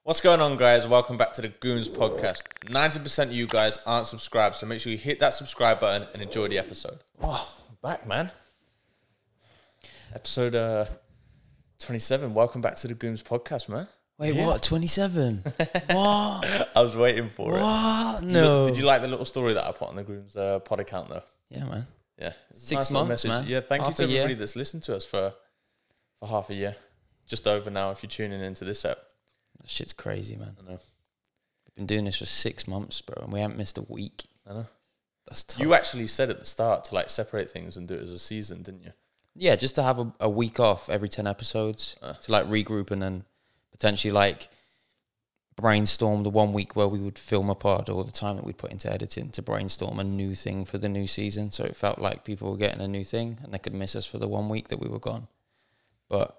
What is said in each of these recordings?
What's going on, guys? Welcome back to the Gooms Podcast. 90% of you guys aren't subscribed, so make sure you hit that subscribe button and enjoy the episode. Oh, back, man. Episode 27. Welcome back to the Gooms Podcast, man. Wait, what? 27? What? I was waiting for it. What? No. Did you like the little story that I put on the Gooms pod account, though? Yeah, man. Yeah. 6 months, man. Yeah, thank you Half to a everybody year. that's listened to us for half a year. Just over now if you're tuning into this app. That shit's crazy, man. I know. We've been doing this for 6 months, bro, and we haven't missed a week. I know. That's tough. You actually said at the start to like separate things and do it as a season, didn't you? Yeah, just to have a week off every 10 episodes to like regroup and then potentially like brainstorm the 1 week where we would film a pod, or the time that we'd put into editing to brainstorm a new thing for the new season. So it felt like people were getting a new thing and they could miss us for the 1 week that we were gone. But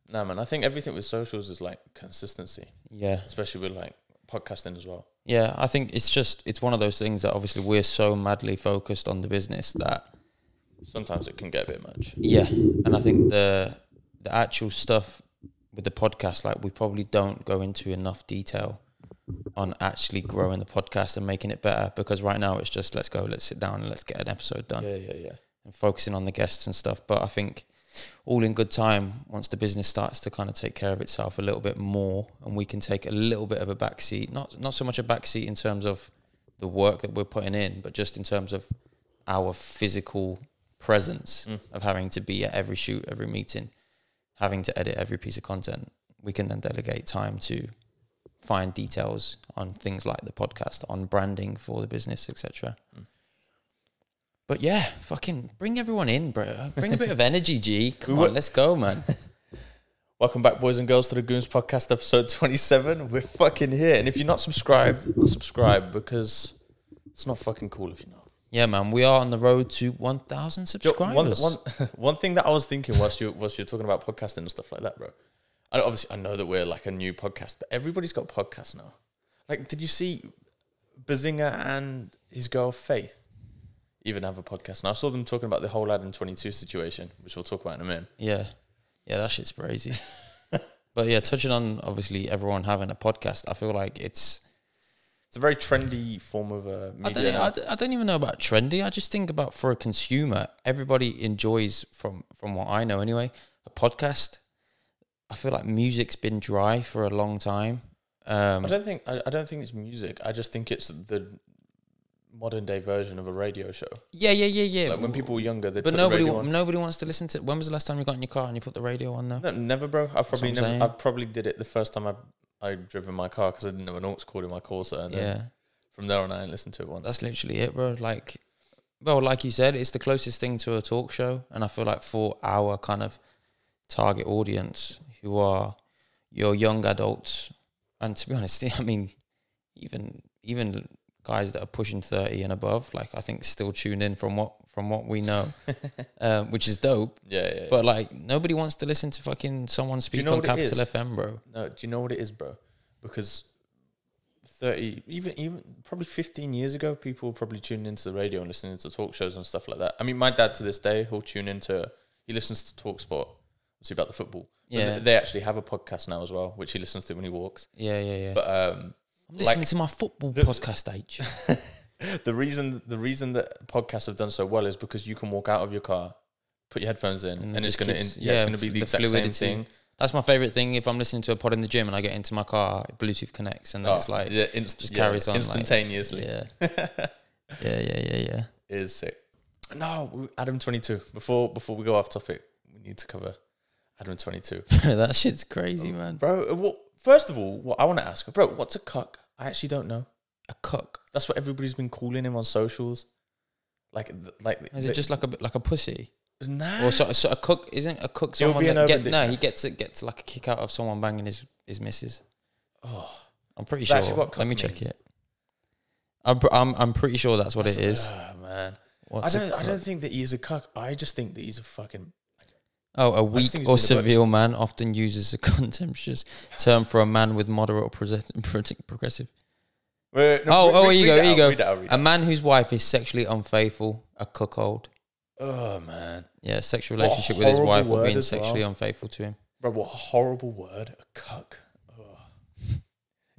no, man, I think everything with socials is like consistency. yeah. Especially with like podcasting as well. Yeah, I think it's one of those things that obviously we're so madly focused on the business that Sometimes it can get a bit much. yeah, and I think the actual stuff with the podcast, like we probably don't go into enough detail on actually growing the podcast and making it better, because right now it's just let's sit down and let's get an episode done. Yeah. And focusing on the guests and stuff. But I think all in good time, once the business starts to kind of take care of itself a little bit more and we can take a little bit of a backseat, not so much a backseat in terms of the work that we're putting in, but just in terms of our physical presence of having to be at every shoot, every meeting, having to edit every piece of content, we can then delegate time to find details on things like the podcast, on branding for the business, etc. But yeah, fucking bring everyone in, bro. Bring a bit of energy, G. Come on, let's go, man. Welcome back, boys and girls, to the Gooms Podcast, episode 27. We're fucking here. And if you're not subscribed, subscribe, because it's not fucking cool if you're not. Yeah, man, we are on the road to 1,000 subscribers. One thing that I was thinking whilst you're talking about podcasting and stuff like that, bro. I know that we're like a new podcast, but everybody's got podcasts now. Like, did you see Bazinga and his girl Faith even have a podcast? And I saw them talking about the whole Adam 22 situation, which we'll talk about in a minute. Yeah, that shit's crazy. But yeah, touching on obviously everyone having a podcast, I feel like it's a very trendy form of media. I don't even know about trendy. I just think about, for a consumer, everybody enjoys, from what I know anyway, a podcast. I feel like music's been dry for a long time. I don't think it's music. I just think it's the modern day version of a radio show. Yeah. Like when people were younger, they put nobody the radio on. Nobody wants to listen to. When was the last time you got in your car and you put the radio on though? No, never, bro. I probably did it the first time I drove in my car because I didn't have an aux cord in my Corsa, and then from there on I didn't listen to it once. That's literally it, bro. Like you said, it's the closest thing to a talk show, and I feel like for our kind of target audience, who are your young adults, and to be honest, I mean, even guys that are pushing 30 and above, like I think still tune in from what we know, which is dope. Yeah. But like nobody wants to listen to fucking someone speak on Capital FM, bro. No, do you know what it is, bro? Because 30, even probably 15 years ago, people were probably tuning into the radio and listening to talk shows and stuff like that. I mean, my dad to this day, he listens to TalkSport, obviously about the football. Yeah. They actually have a podcast now as well, which he listens to when he walks. Yeah. But I'm listening to my football podcast age. The reason that podcasts have done so well is because you can walk out of your car, put your headphones in, and it's going to be the exact same thing. That's my favorite thing. If I'm listening to a pod in the gym and I get into my car, Bluetooth connects, and then it's like just carries on instantaneously. Like, yeah. It is sick. No, Adam 22. Before we go off topic, we need to cover Adam 22. That shit's crazy, man. Bro, first of all, what I want to ask, bro, what's a cuck? I actually don't know. A cuck? That's what everybody's been calling him on socials. Like, is it just like a pussy? Nah. Or so a cook isn't a cook someone that he gets like a kick out of someone banging his missus. Oh, I'm pretty sure. Let me check it. I'm pretty sure that's what it is. Oh man, I don't think that he's a cuck. I just think that he's a fucking. A weak or severe man often uses a contemptuous term for a man with moderate or progressive. Here you go. A man whose wife is sexually unfaithful, a cuckold. Oh man. Yeah, sexual relationship with his wife or being sexually unfaithful to him. Bro, what a horrible word. A cuck. Oh.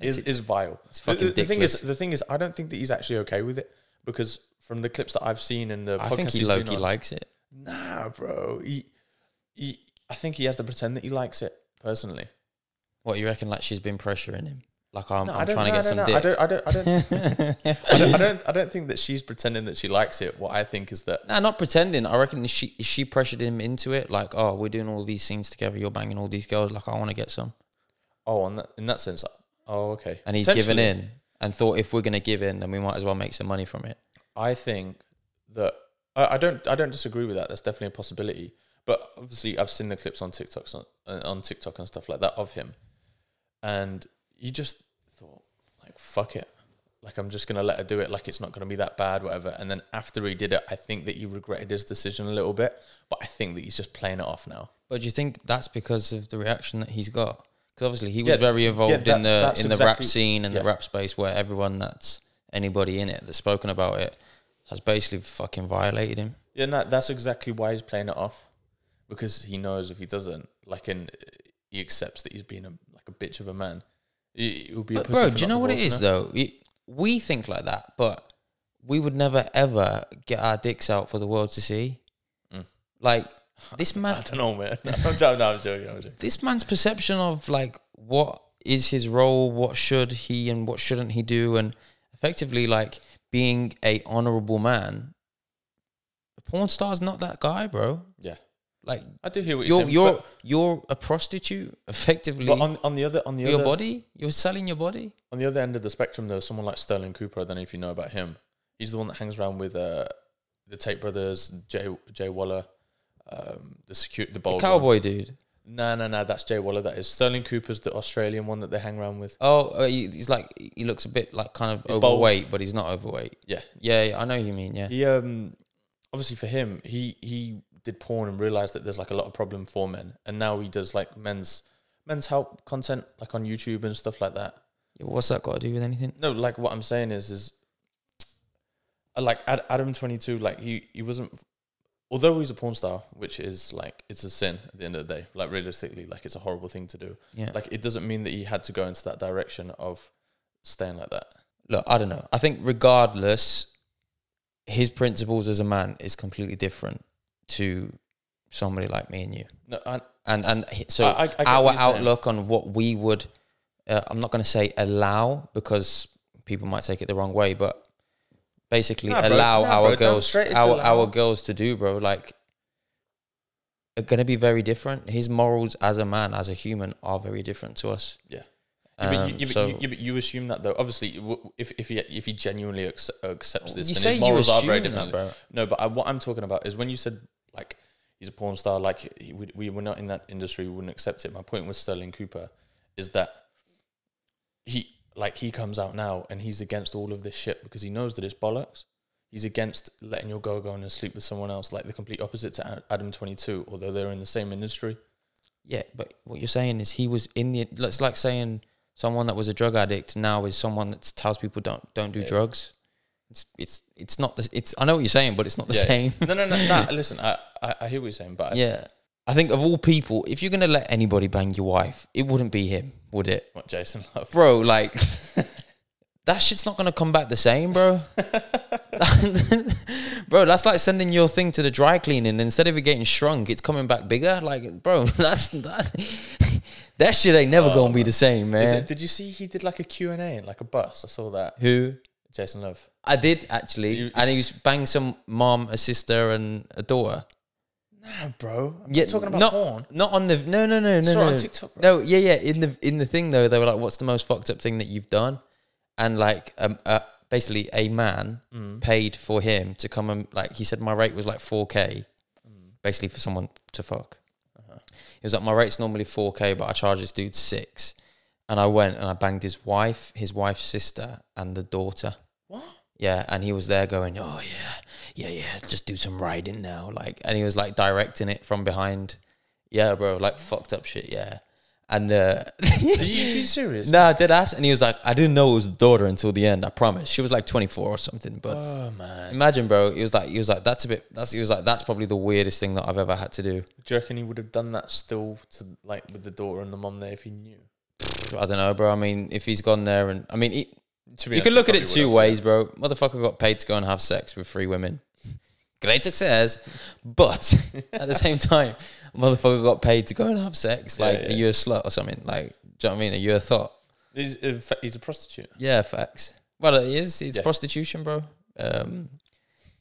is vile. It's fucking the thing is, I don't think that he's actually okay with it, because from the clips that I've seen in the podcast, I think he low-key likes it. Nah, bro. I think he has to pretend that he likes it, personally. What, you reckon, like, she's been pressuring him? Like, I'm trying to get some dick. I don't think that she's pretending that she likes it. What I think is that... Nah, not pretending. I reckon she pressured him into it. Like, oh, we're doing all these scenes together. You're banging all these girls. Like, I want to get some. Oh, in that sense. Oh, okay. And he's given in and thought, if we're going to give in, then we might as well make some money from it. I think that... I don't disagree with that. That's definitely a possibility. But obviously, I've seen the clips on TikTok and stuff like that of him. And you just thought, like, fuck it. Like, I'm just going to let her do it. Like, it's not going to be that bad, whatever. And then after he did it, I think that he regretted his decision a little bit. But I think that he's just playing it off now. But do you think that's because of the reaction that he's got? Because obviously he was very involved in the rap scene and the rap space, where everyone that's anybody in it that's spoken about it has basically fucking violated him. Yeah, no, that's exactly why he's playing it off. Because he knows if he doesn't, like, and he accepts that he's being a bitch of a man, it will be a pussy. Bro, do you know what it is, though? We think like that, but we would never, ever get our dicks out for the world to see. Like, this man... I don't know, man. I'm joking. This man's perception of, like, what is his role, what should he and what shouldn't he do, and effectively, like, being a honourable man, a porn star's not that guy, bro. Yeah. Like, I do hear what you're saying. You're a prostitute, effectively. But on the other your body, you're selling your body. On the other end of the spectrum, though, someone like Sterling Cooper. I don't know if you know about him. He's the one that hangs around with the Tate brothers, Jay Waller, the bald cowboy one. dude. No, that's Jay Waller. That is Sterling Cooper's the Australian one that they hang around with. Oh, he's like, he looks a bit like kind of overweight, bald, but he's not overweight. Yeah, I know who you mean. Yeah, he obviously for him, he did porn and realized that there's like a lot of problem for men, and now he does like men's help content like on YouTube and stuff like that. Yeah, what's that got to do with anything? No, like what I'm saying is like Adam 22, like he wasn't, although he's a porn star, which is like, it's a sin at the end of the day, like realistically, like it's a horrible thing to do. Yeah, like it doesn't mean that he had to go into that direction of staying like that. Look, I don't know. I think regardless, his principles as a man is completely different to somebody like me and you. No, so our outlook on what we would, I'm not going to say allow, because people might take it the wrong way, but basically allow our girls to do, bro, like, are going to be very different. His morals as a man, as a human, are very different to us. Yeah. But you assume that, though. Obviously, if he genuinely accepts this, then his morals are very different. Bro. No, but what I'm talking about is when you said, like, he's a porn star, like, we were not in that industry, we wouldn't accept it. My point with Sterling Cooper is that he comes out now and he's against all of this shit because he knows that it's bollocks. He's against letting your girl go on and sleep with someone else, like the complete opposite to Adam 22, although they're in the same industry. Yeah, but what you're saying is he was in the... It's like saying someone that was a drug addict now is someone that tells people don't do drugs. It's not the... I know what you're saying, but it's not the same. No. Listen, I hear what you're saying, but... I think of all people, if you're going to let anybody bang your wife, it wouldn't be him, would it? What, Jason Love? Bro, like... that shit's not going to come back the same, bro. Bro, that's like sending your thing to the dry cleaning, and instead of it getting shrunk, it's coming back bigger. Like, bro, that shit ain't never going to be the same, man. Did you see he did like a Q&A in like a bus? I saw that. Who? Jason Love. I did, actually. And he was banging some mom, a sister, and a daughter. Nah, bro. I'm not talking about porn. Not on the... No. On TikTok, bro. No, yeah. In the thing, though, they were like, what's the most fucked up thing that you've done? And like, basically a man paid for him to come and, like, he said my rate was like 4K, basically for someone to fuck. He was like, my rate's normally 4K, but I charge this dude 6. And I went and I banged his wife, his wife's sister, and the daughter. What? Yeah, and he was there going, oh yeah, just do some riding now, like, and he was like directing it from behind. Yeah, bro, like fucked up shit. Yeah. And are you being serious? Nah, dead ass. And he was like, I didn't know it was the daughter until the end, I promise. She was like 24 or something. But oh man, imagine, bro. He was like, that's probably the weirdest thing that I've ever had to do. Do you reckon he would have done that still to, like, with the daughter and the mom there if he knew? I don't know, bro. I mean, if he's gone there and... I mean, you can honest, look at it probably two would have, ways, bro. Motherfucker got paid to go and have sex with 3 women. Great success. But at the same time, motherfucker got paid to go and have sex. Like, are you a slut or something? Like, do you know what I mean? Are you a thought? He's a prostitute. Yeah, facts. Well, it is. It's prostitution, bro.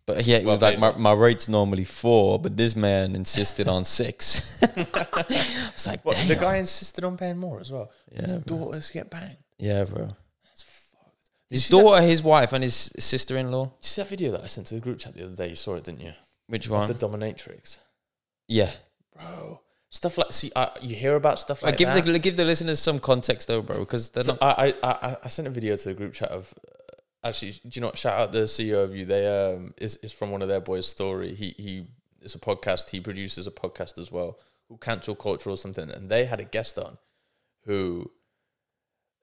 But yeah, it was like, my rate's normally 4, but this man insisted on 6. It's like, what, the guy insisted on paying more as well. Yeah, his daughters get banged. Yeah, bro. That's fucked. His daughter, his wife, and his sister-in-law. Did you see that video that I sent to the group chat the other day? You saw it, didn't you? Which one? The dominatrix. Yeah. Bro. Stuff like, you hear about stuff like give that. Give the listeners some context though, bro, because they're not... I sent a video to the group chat of... Actually, do you know what? Shout out the CEO of You. They is from one of their boys' story. He it's a podcast. He produces a podcast as well, called Cancel Culture or something. And they had a guest on, who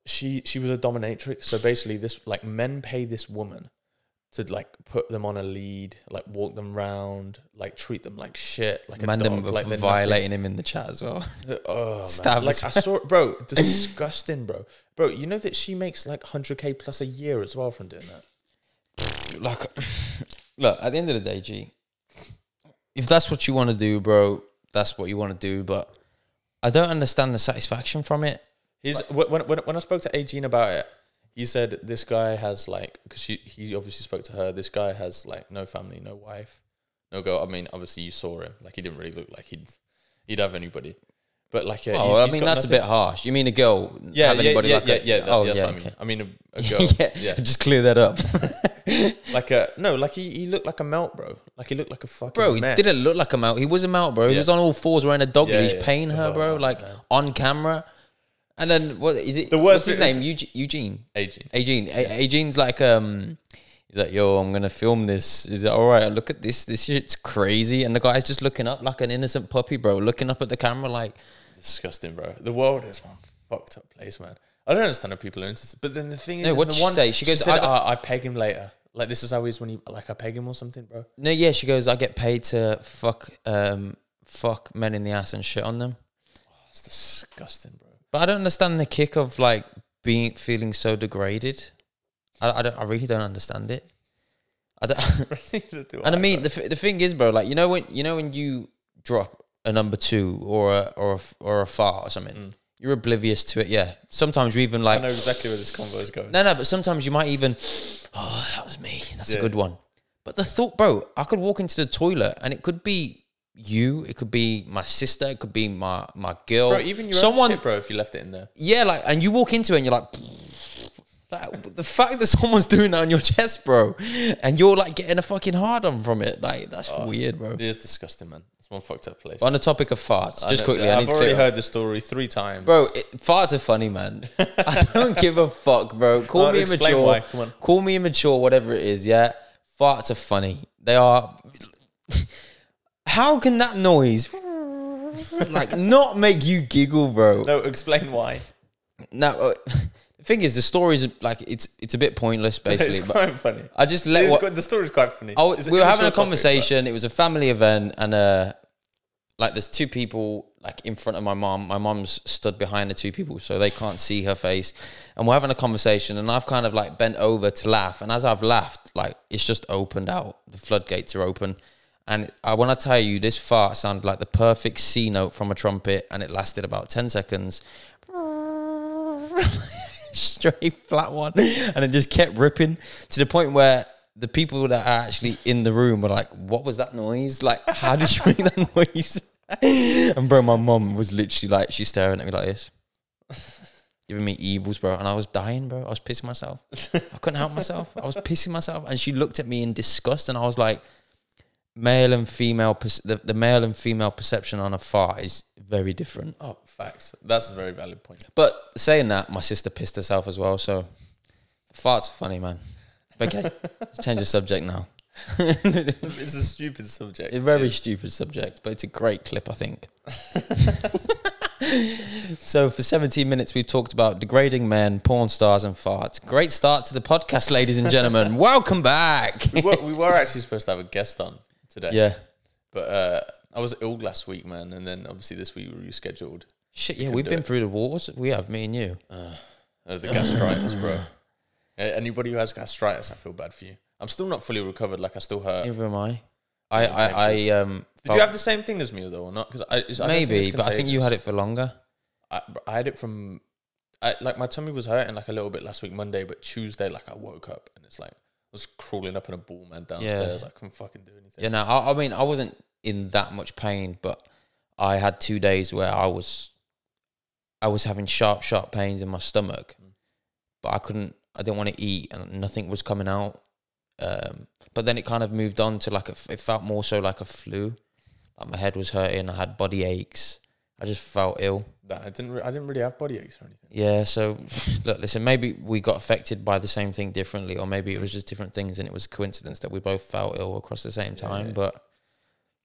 she was a dominatrix. So basically, this like men pay this woman to like put them on a lead, like walk them round, like treat them like shit, like man, a dog, them like violating him in the chat as well. Oh, man. Like I saw it, bro. Disgusting, bro. Bro, you know that she makes like 100K plus a year as well from doing that. Like, look, at the end of the day, G, if that's what you want to do, bro, that's what you want to do. But I don't understand the satisfaction from it. When I spoke to Agene about it, he said this guy has like, because he obviously spoke to her. This guy has like no family, no wife, no girl. I mean, obviously you saw him. Like he didn't really look like he'd have anybody. But like, I mean, that's nothing. A bit harsh. You mean a girl? Yeah, have anybody yeah, like yeah, a, yeah. Oh, that's yeah, what okay. I mean. A girl. yeah, just clear that up. Like he looked like a melt, bro. Like he looked like a fucking bro. mess. He didn't look like a melt. He was a melt, bro. He was on all 4s wearing a dog leash, paying her, bro, like on camera. And then what is it? The worst. What's his name? Eugene. Agene. Eugene's like he's like, yo, I'm gonna film this. Is it all right? Look at this. This shit's crazy. And the guy's just looking up like an innocent puppy, bro, looking up at the camera like. Disgusting, bro. The world is one fucked up place, man. I don't understand how people are interested. But then the thing is, no, what did she say? She goes, I peg him later. Like this is how he is when he like I peg him or something, bro. No, yeah, she goes, I get paid to fuck men in the ass and shit on them. Oh, it's disgusting, bro. But I don't understand the kick of like feeling so degraded. I really don't understand it. I don't. And I mean, the thing is, bro, like you know when you drop a number 2 or a fart or something, you're oblivious to it. Yeah, sometimes you even like. I know exactly where this convo is going. No, but sometimes you might even. Oh, that was me. That's a good one. But the thought, bro, I could walk into the toilet and it could be you, it could be my sister, it could be my girl, bro. Even your own shit, bro. If you left it in there, yeah, like, and you walk into it and you're like the fact that someone's doing that on your chest, bro, and you're like getting a fucking hard on from it, like that's weird, bro. It is disgusting, man. It's one fucked up place. But on the topic of farts, just quickly, I've already heard the story 3 times, bro. Farts are funny, man. I don't give a fuck, bro. Call me immature. Why. Come on. Call me immature, whatever it is. Yeah, farts are funny. They are. How can that noise like not make you giggle, bro? No, explain why. Now, the thing is, the story's like it's a bit pointless, basically. It's quite funny. I just let the story's quite funny. We were having a conversation. It was a family event, and like there's 2 people like in front of my mom. My mom's stood behind the 2 people, so they can't see her face. And we're having a conversation, and I've kind of like bent over to laugh. And as I've laughed, like it's just opened out. The floodgates are open. And when I tell you, this fart sounded like the perfect C note from a trumpet, and it lasted about 10 seconds. Straight flat one, and it just kept ripping to the point where the people that are actually in the room were like, what was that noise? Like, how did you make that noise? And bro, my mom was literally like, she's staring at me like this, giving me evils, bro. And I was dying, bro. I was pissing myself. I couldn't help myself. I was pissing myself. And she looked at me in disgust, and I was like, male and female, the male and female perception on a fart is very different. Oh, facts. That's a very valid point. But saying that, my sister pissed herself as well. So farts are funny, man. Okay, let's change the subject now. It's a stupid subject. A very stupid subject, but it's a great clip, I think. So for 17 minutes, we talked about degrading men, porn stars, and farts. Great start to the podcast, ladies and gentlemen. Welcome back. We were actually supposed to have a guest on today. Yeah. But I was ill last week, man. And then obviously this week we rescheduled. Shit, yeah, we've been through the wars. We have, me and you. The gastritis, bro. Anybody who has gastritis, I feel bad for you. I'm still not fully recovered. Like, I still hurt. Neither am I. Did you have the same thing as me though, or not? Because maybe, but I think you had it for longer. I had it from, like, my tummy was hurting like a little bit last week Monday, but Tuesday, like, I woke up and it's like I was crawling up in a ball, man, downstairs. I couldn't fucking do anything. Yeah, no, I mean, I wasn't in that much pain, but I had 2 days where I was having sharp pains in my stomach, but I didn't want to eat and nothing was coming out. But then it kind of moved on to like it felt more so like a flu. Like my head was hurting. I had body aches. I just felt ill. I didn't really have body aches or anything. Yeah. So look, listen, maybe we got affected by the same thing differently, or maybe it was just different things and it was a coincidence that we both felt ill across the same time. Yeah. But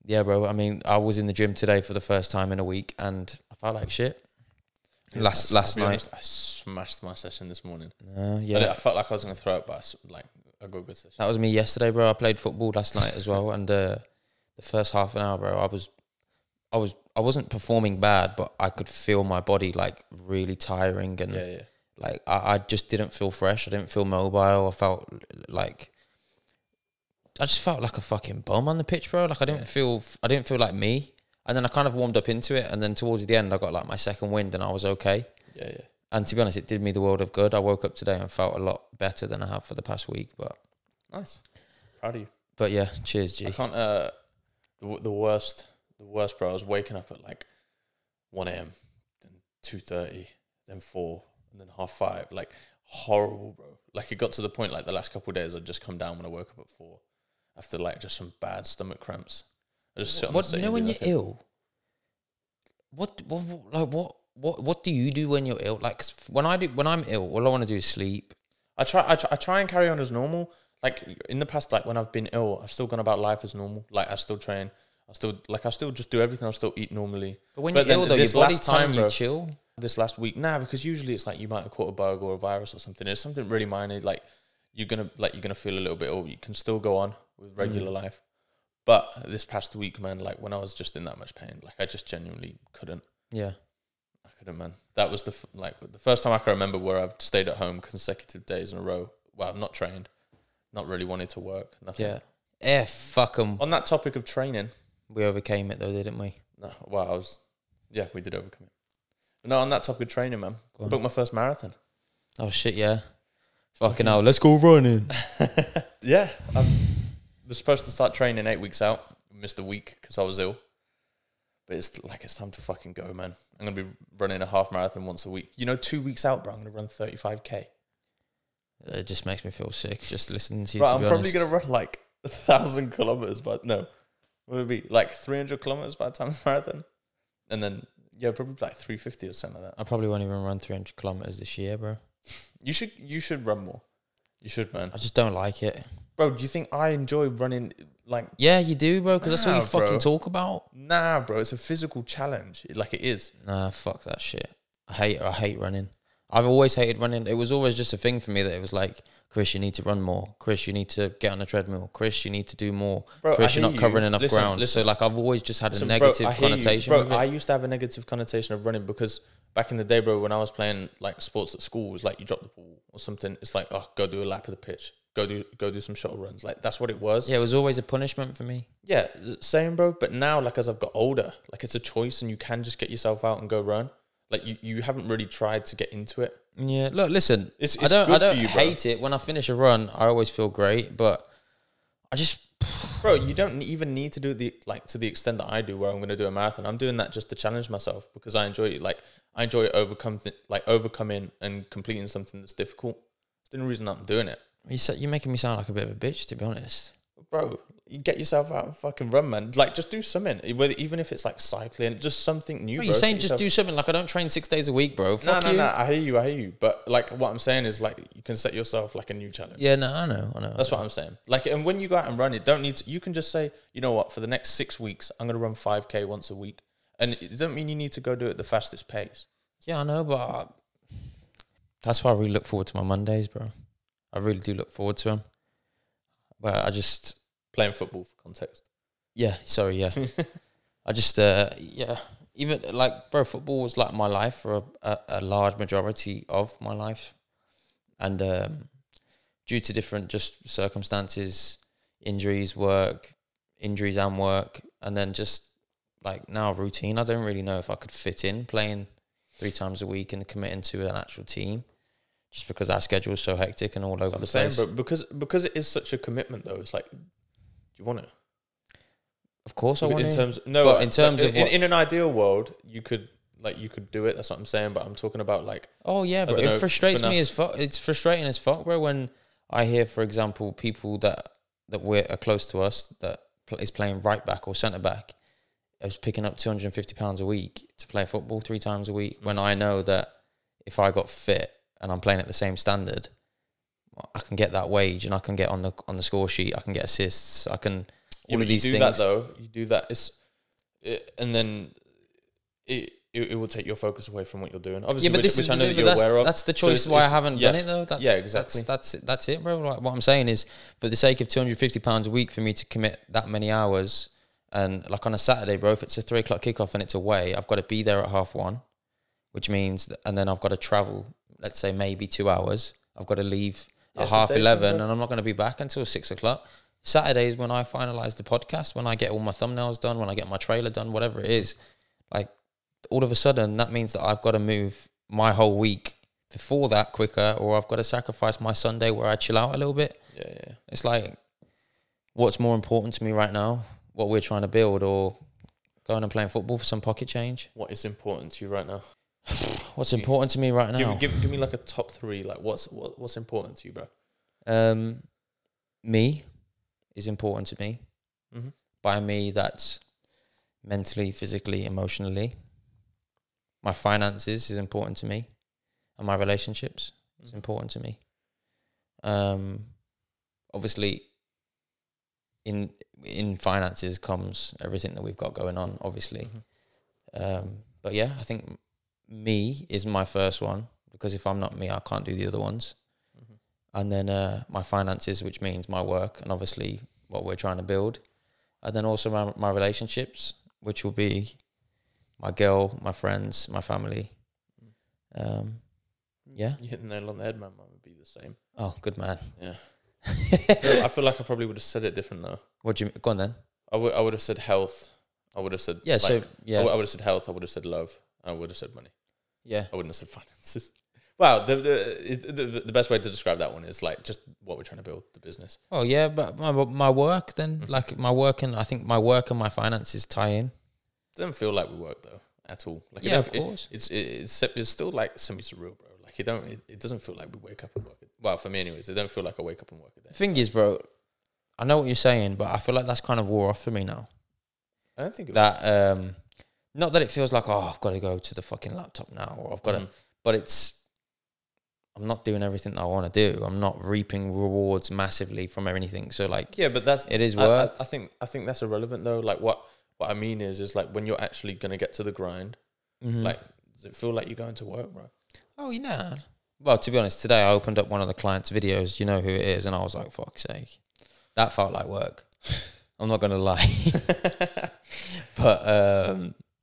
yeah, bro, I mean, I was in the gym today for the first time in a week and I felt like shit. Last night. Honest, I smashed my session this morning. Yeah. I felt like I was going to throw up, but I got a good session. That was me yesterday, bro. I played football last night as well, and the first half an hour, bro, I wasn't performing bad, but I could feel my body like really tiring, and like I just didn't feel fresh. I didn't feel mobile. I just felt like a fucking bum on the pitch, bro. Like I didn't feel like me. And then I kind of warmed up into it, and then towards the end, I got like my second wind, and I was okay. Yeah. And to be honest, it did me the world of good. I woke up today and felt a lot better than I have for the past week. But nice, proud of you. But yeah, cheers, G. I can't. The worst, bro. I was waking up at like 1 a.m., then 2:30, then 4, and then 4:30. Like horrible, bro. Like it got to the point like the last couple of days I'd just come down when I woke up at 4 after like just some bad stomach cramps. I just sit on the seat. You know when you're ill? What do you do when you're ill? Like when I'm ill, all I want to do is sleep. I try and carry on as normal. Like in the past, like when I've been ill, I've still gone about life as normal. Like I still train. I still just do everything. I still eat normally. But when you're ill, though, your body's telling you chill. This last week, because usually it's like you might have caught a bug or a virus or something. It's something really minor. Like you're gonna feel a little bit ill. You can still go on with regular life. But this past week, man, like when I was just in that much pain, like I just genuinely couldn't. Yeah. I couldn't, man. That was the first time I can remember where I've stayed at home consecutive days in a row. Well, I've not trained, not really wanted to work, nothing. Yeah. Fuck them. On that topic of training. We overcame it though, didn't we? No, well, we did overcome it. But no, on that topic of training, man, I booked my first marathon. Oh shit, yeah. Fucking hell, let's go running. Yeah. I was supposed to start training 8 weeks out. Missed a week because I was ill. But it's time to fucking go, man. I'm going to be running a half marathon once a week. 2 weeks out, bro, I'm going to run 35K. It just makes me feel sick just listening to you. Right, I'm probably going to run like 1,000 kilometers, but no. What would it be? Like 300 kilometers by the time of the marathon? And then, probably like 350 or something like that. I probably won't even run 300 kilometers this year, bro. You should run more. You should, man. I just don't like it. Bro, do you think I enjoy running like... Yeah, you do, bro, because that's what you fucking talk about. Nah, bro, it's a physical challenge. Like it is. Nah, fuck that shit. I hate running. I've always hated running. It was always just a thing for me that it was like, Chris, you need to run more. Chris, you need to get on a treadmill. Chris, you need to do more. Bro, Chris, you're not covering enough ground. Listen, so like I've always just had a negative connotation. Bro, I used to have a negative connotation of running because back in the day, bro, when I was playing like sports at school, it was like you drop the ball or something. It's like, oh, go do a lap of the pitch. Go do some shuttle runs. Like that's what it was. Yeah, it was always a punishment for me. Yeah, same, bro. But now, like as I've got older, like it's a choice and you can just get yourself out and go run. Like you haven't really tried to get into it. Yeah, look, listen. It's I don't good for you, hate it. When I finish a run, I always feel great. But I just, bro, you don't even need to do to the extent that I do, where I'm going to do a marathon. I'm doing that just to challenge myself because I enjoy it. Like I enjoy overcoming and completing something that's difficult. It's the only reason I'm doing it. You're making me sound like a bit of a bitch, to be honest. Bro, you get yourself out and fucking run, man. Like, just do something. Even if it's like cycling, just something new, bro. You're saying just do something. Like, I don't train 6 days a week, bro. Fuck you. No. I hear you. But, like, what I'm saying is, like, you can set yourself, like, a new challenge. Yeah, no, I know. That's what I'm saying. Like, and when you go out and run, you can just say, you know what, for the next 6 weeks, I'm going to run 5K once a week. And it doesn't mean you need to go do it at the fastest pace. Yeah, I know, but that's why I really look forward to my Mondays, bro. I really do look forward to them. But I just... Playing football for context. Yeah, sorry, yeah. I just, even like, bro, football was like my life for a large majority of my life. And due to different just circumstances, injuries and work, and then just like now routine, I don't really know if I could fit in playing 3 times a week and committing to an actual team, just because our schedule is so hectic and all over the place. But because it is such a commitment, though, it's like, do you want it? Of course, I want in to. terms of in an ideal world, you could do it. That's what I'm saying. But I'm talking about like. Oh yeah, but it frustrates me as fuck. It's frustrating as fuck, bro. When I hear, for example, people that are close to us that is playing right back or centre back, is picking up £250 a week to play football 3 times a week. When I know that if I got fit and I'm playing at the same standard, I can get that wage and I can get on the score sheet. I can get assists. I can. All of these things. You do that, and then it will take your focus away from what you're doing. Obviously, which I know that you're aware of. That's the choice why I haven't done it, though. Exactly. That's it, bro. Like, what I'm saying is, for the sake of £250 a week for me to commit that many hours, and like on a Saturday, bro, if it's a 3 o'clock kickoff and it's away, I've got to be there at 1:30, which means, and then I've got to travel, let's say maybe 2 hours. I've got to leave at 11:30, and I'm not going to be back until 6 o'clock. Saturdays when I finalize the podcast, when I get all my thumbnails done, when I get my trailer done, whatever it is, like all of a sudden that means that I've got to move my whole week before that quicker, or I've got to sacrifice my Sunday where I chill out a little bit. Yeah. It's like, what's more important to me right now? What we're trying to build, or going and playing football for some pocket change? What is important to you right now? What's important to me right now? Give me like a top 3. Like what's important to you, bro? Me is important to me. Mm-hmm. By me, that's mentally, physically, emotionally. My finances is important to me, and my relationships is important to me. Obviously, in finances comes everything that we've got going on, obviously. Mm-hmm. But yeah, I think me is my first one, because if I'm not me, I can't do the other ones. And then my finances, which means my work and obviously what we're trying to build. And then also my relationships, which will be my girl, my friends, my family. Yeah. You hit the nail on the head, man. Mine would be the same. Oh, good man. Yeah. I feel like I probably would have said it different though. What do you go on then? I would have said health. I would have said I would have said health. I would have said love. I would have said money. Yeah. I wouldn't have said finances. Wow, the best way to describe that one is like just what we're trying to build, the business. Oh yeah, but my work then, like my work, and I think my work and my finances tie in. It doesn't feel like we work though at all. Like of course, it's still like semi-surreal, bro. Like it doesn't feel like we wake up and work. Well, for me anyways, it don't feel like I wake up and work a day. The thing is, bro, I know what you're saying, but I feel like that's kind of wore off for me now. I don't think that not that it feels like, oh, I've got to go to the fucking laptop now, or I've got to, but I'm not doing everything that I want to do. I'm not reaping rewards massively from anything. So like, yeah, but it is work. I think that's irrelevant though. Like what I mean is like when you're actually gonna get to the grind, like does it feel like you're going to work, bro? Oh, yeah. Well, to be honest, today I opened up one of the clients' videos. You know who it is, and I was like, fuck's sake, that felt like work. I'm not gonna lie, but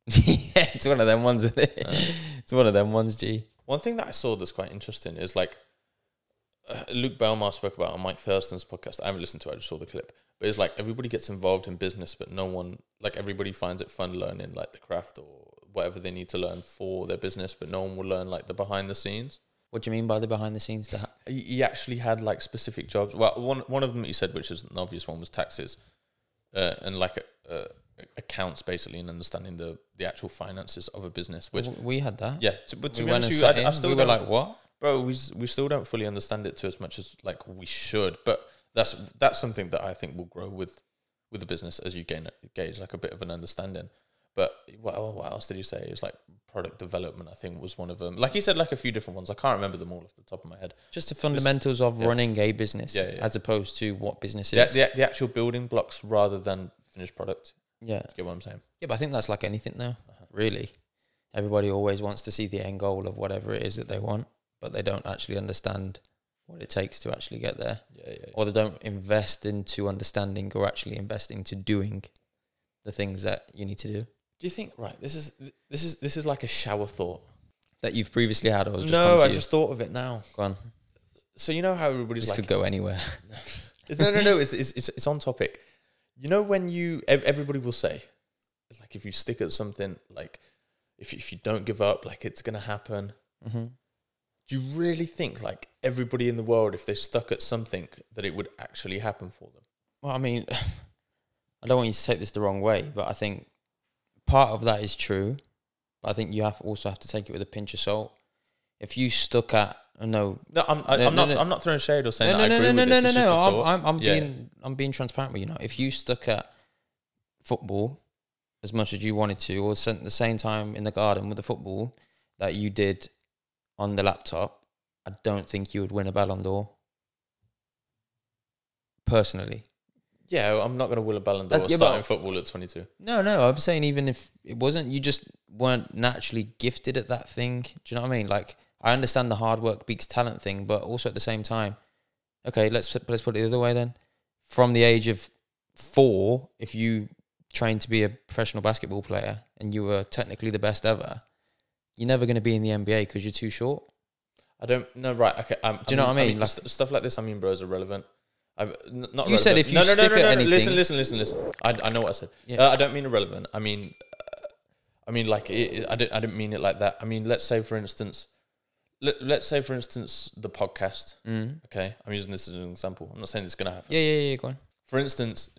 yeah, it's one of them ones. It's one of them ones, G. One thing that I saw that's quite interesting is like Luke Belmar spoke about on Mike Thurston's podcast. I haven't listened to it, I just saw the clip. But it's like everybody gets involved in business, but no one, like everybody finds it fun learning like the craft or whatever they need to learn for their business, but no one will learn like the behind the scenes. What do you mean by the behind the scenes? He actually had like specific jobs. Well, one of them he said, which is an obvious one, was taxes and like accounts basically, and understanding the actual finances of a business. Which we had that. Yeah, but to be honest, I still we were like, what? Bro, we still don't fully understand it to as much as like we should. But that's something that I think will grow with the business as you gauge like a bit of an understanding. But what else did you say? It was like product development, I think, was one of them. Like he said, like a few different ones. I can't remember them all off the top of my head. Just the fundamentals of running a business, as opposed to what business is. The actual building blocks rather than finished product. Yeah. You get what I'm saying? Yeah, but I think that's like anything now, really. Everybody always wants to see the end goal of whatever it is that they want, but they don't actually understand what it takes to actually get there. Yeah. Or they don't invest into understanding or actually invest into doing the things that you need to do. Do you think this is like a shower thought that you've previously had, or was just no? I you? just thought of it now. Go on. So you know how everybody's This like could go anywhere. no. It's on topic. You know when everybody will say, like, if you stick at something, like if you don't give up, like it's gonna happen. Mm-hmm. Do you really think like everybody in the world, if they stuck at something, that it would actually happen for them? Well, I mean, I don't want you to take this the wrong way, but I think part of that is true. But I think you also have to take it with a pinch of salt. If you stuck at I'm not throwing shade or saying I agree with this. I'm being transparent with you now. If you stuck at football as much as you wanted to, or spent the same time in the garden with the football that you did on the laptop, I don't think you would win a Ballon d'Or. Personally. Yeah, I'm not going to win a Ballon d'Or starting football at 22. No, I'm saying even if it wasn't, you just weren't naturally gifted at that thing. Do you know what I mean? Like, I understand the hard work beats talent thing, but also at the same time, okay, let's put it the other way then. From the age of 4, if you trained to be a professional basketball player and you were technically the best ever, you're never going to be in the NBA because you're too short. I don't know, right? Okay, do you know what I mean? Like, stuff like this, bro, is irrelevant. Not you said if you stick at anything. Listen. I know what I said. Yeah. I don't mean irrelevant. I mean like I didn't mean it like that. I mean, let's say for instance, the podcast. Okay, I'm using this as an example. I'm not saying it's going to happen. Yeah. Go on. For instance,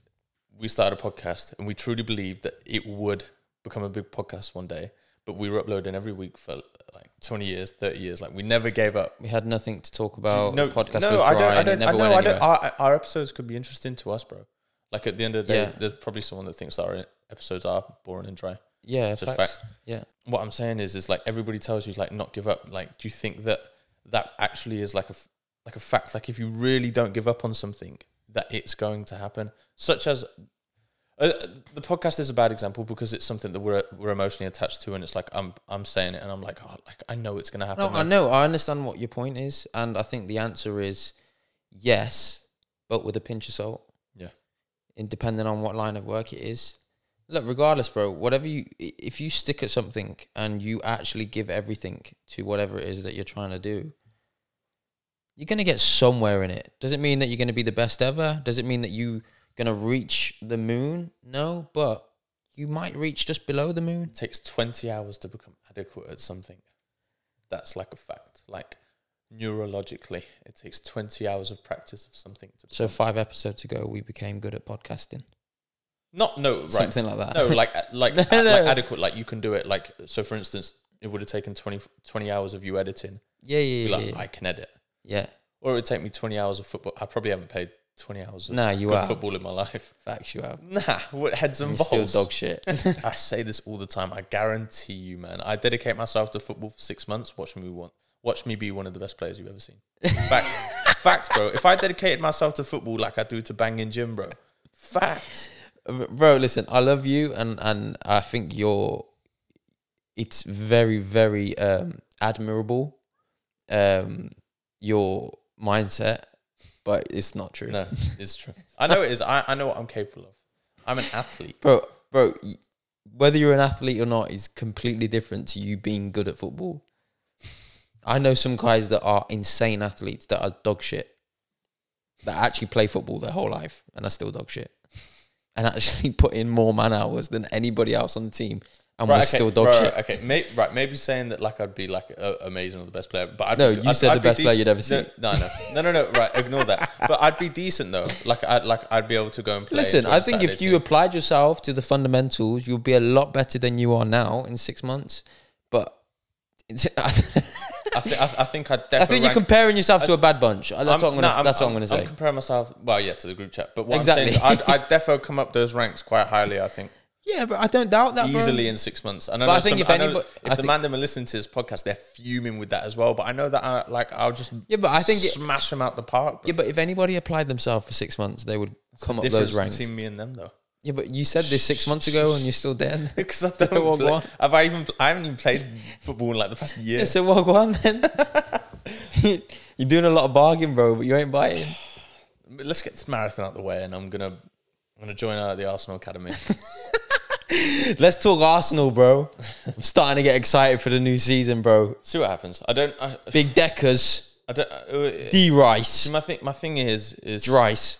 we started a podcast and we truly believed that it would become a big podcast one day. But we were uploading every week for like 20 years, 30 years. Like, we never gave up. We had nothing to talk about. No, podcast no, was dry and it never went anywhere. Our episodes could be interesting to us, bro. Like, at the end of the day, there's probably someone that thinks that our episodes are boring and dry. Yeah, it's just fact. Yeah. What I'm saying is like, everybody tells you, like, not give up. Like, do you think that actually is like a fact? Like, if you really don't give up on something, that it's going to happen? Such as... the podcast is a bad example because it's something that we're emotionally attached to, and it's like I'm saying it and I'm like, oh, like I know it's gonna happen. No, I know, I understand what your point is, and I think the answer is yes, but with a pinch of salt. Yeah, and depending on what line of work it is. Look, regardless, bro, if you stick at something and you actually give everything to whatever it is that you're trying to do, you're gonna get somewhere in it. Does it mean that you're gonna be the best ever? Does it mean that you going to reach the moon? No, but you might reach just below the moon. It takes 20 hours to become adequate at something. That's like a fact. Like, neurologically, it takes 20 hours of practice of something. So 5 episodes ago, we became good at podcasting. Right. Something like that. No, like adequate. Like, you can do it. Like, so for instance, it would have taken 20 hours of you editing. Yeah. I can edit. Yeah. Or it would take me 20 hours of football. I probably haven't played 20 hours of football in my life. Facts, you have. Nah, what heads and balls. Still dog shit. I say this all the time. I guarantee you, man. I dedicate myself to football for 6 months. Watch me be one of the best players you've ever seen. Fact, bro. If I dedicated myself to football like I do to banging gym, bro. Fact. Bro, listen, I love you, and I think it's very, very admirable, your mindset. But it's not true. No, it's true. I know it is. I know what I'm capable of. I'm an athlete. Bro, whether you're an athlete or not is completely different to you being good at football. I know some guys that are insane athletes that are dog shit, that actually play football their whole life and are still dog shit, and actually put in more man hours than anybody else on the team. And we're still dog shit. Okay, maybe saying that like I'd be like amazing or the best player, but you said the best player you'd ever seen. No. Right, ignore that. But I'd be decent though. I'd be able to go and play. Listen, I think if you applied yourself to the fundamentals, you'll be a lot better than you are now in 6 months. But I think I'd definitely. I think you're comparing yourself to a bad bunch. That's what I'm going to say. I'm comparing myself. Well, yeah, to the group chat. But what I'm saying, I'd definitely come up those ranks quite highly. I think. Yeah, but I don't doubt that, easily bro. In 6 months. If the man them are listening to this podcast, they're fuming with that as well. But I know that I'll just smash them out the park. Bro. Yeah, but if anybody applied themselves for 6 months, they would come up those ranks. Between me and them, though. Yeah, but you said this 6 months ago, and you're still there. Because I don't play. I haven't even played football in like the past year. Yeah, so well, go on then. You're doing a lot of bargain, bro, but you ain't biting. Let's get this marathon out of the way, and I'm gonna join the Arsenal Academy. Let's talk Arsenal, bro. I'm starting to get excited for the new season, bro. See what happens. Big Deckers. I don't. D-Rice. See, my thing is Drice.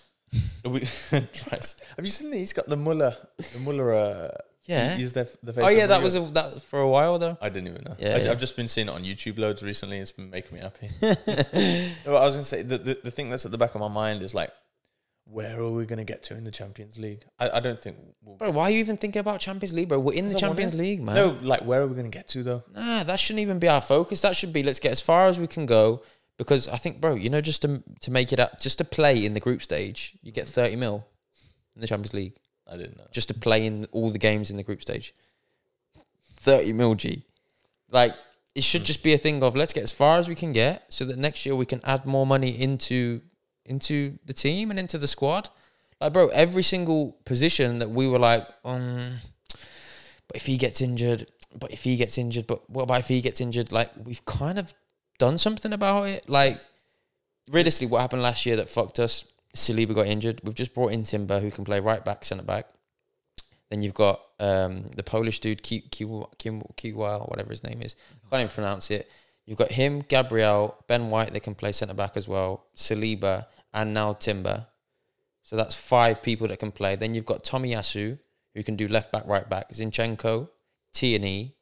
Drice. Have you seen that? He's got the Muller. Yeah. He's the face. Oh yeah, that was for a while though. I didn't even know. Yeah, I've just been seeing it on YouTube loads recently. It's been making me happy. What I was gonna say, the thing that's at the back of my mind is like, where are we gonna get to in the Champions League? I don't think. Bro, why are you even thinking about Champions League, bro? We're in the Champions League, man. No, like where are we gonna get to though? Nah, that shouldn't even be our focus. That should be let's get as far as we can go. Because I think, bro, you know, just to make it up, just to play in the group stage, you get 30 mil in the Champions League. I didn't know. Just to play in all the games in the group stage. 30 mil, G. Like, it should just be a thing of let's get as far as we can get so that next year we can add more money into the team and into the squad. Like, bro, every single position that we were like, but if he gets injured, but what about if he gets injured? Like, we've kind of done something about it. Like, realistically, what happened last year that fucked us? Saliba got injured. We've just brought in Timber, who can play right back, centre back. Then you've got the Polish dude, Kiwal, whatever his name is. I can't even pronounce it. You've got him, Gabriel, Ben White, they can play centre back as well. Saliba, and now Timber. So that's 5 people that can play. Then you've got Tomiyasu, who can do left back, right back. Zinchenko, Tierney.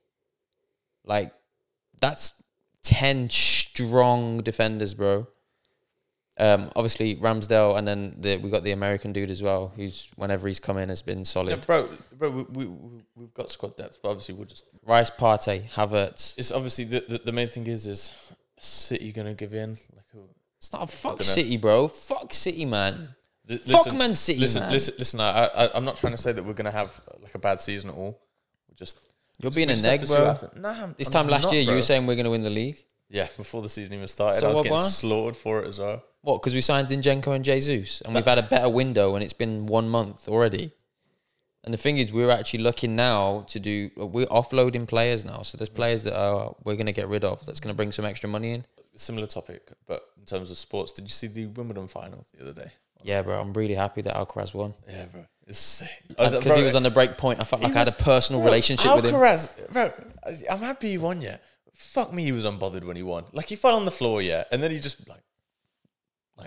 Like, that's 10 strong defenders, bro. Obviously Ramsdale, and then we got the American dude as well, who's whenever he's come in has been solid. Yeah, bro, we've got squad depth, but obviously we'll just Rice, Partey, Havertz. It's obviously the main thing is City gonna give in? It's not a fuck City, bro. Fuck City, man. Fuck Man City, man. Listen. I'm not trying to say that we're gonna have like a bad season at all. You're being a neg, bro. This time last year, you were saying we're gonna win the league. Yeah, before the season even started, I was getting slaughtered for it as well. What? Because we signed Zinchenko and Jesus, and we've had a better window, and it's been 1 month already. And the thing is, we're actually looking now we're offloading players now. So there's players that we're going to get rid of. That's going to bring some extra money in. Similar topic, but in terms of sports, did you see the Wimbledon final the other day? Yeah, bro. I'm really happy that Alcaraz won. Yeah, bro. It's sick. Because he was on the break point. I felt like I had a personal relationship with him. Alcaraz, bro, I'm happy he won, yeah. Fuck me, he was unbothered when he won. Like, he fell on the floor, yeah, and then he just, like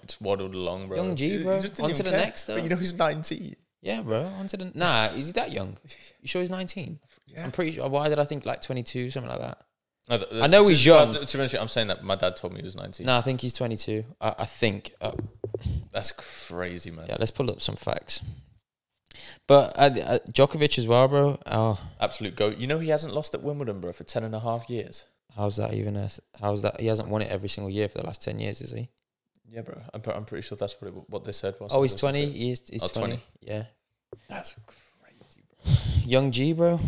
just waddled along, bro. Young G, bro. On to the next, though. But you know he's 19. Yeah, bro. Nah, is he that young? You sure he's 19? Yeah. I'm pretty sure. Why did I think like 22, something like that? No, I know he's young. To be honest, I'm saying that my dad told me he was 19. No, I think he's 22. I think. That's crazy, man. Yeah, let's pull up some facts. But Djokovic as well, bro. Oh. Absolute goat. You know he hasn't lost at Wimbledon, bro, for 10.5 years. How's that even? How's that? He hasn't won it every single year for the last 10 years, is he? Yeah, bro. I'm pretty sure that's what they said. Oh, he's 20. He's 20. Yeah. That's crazy, bro. Young G, bro.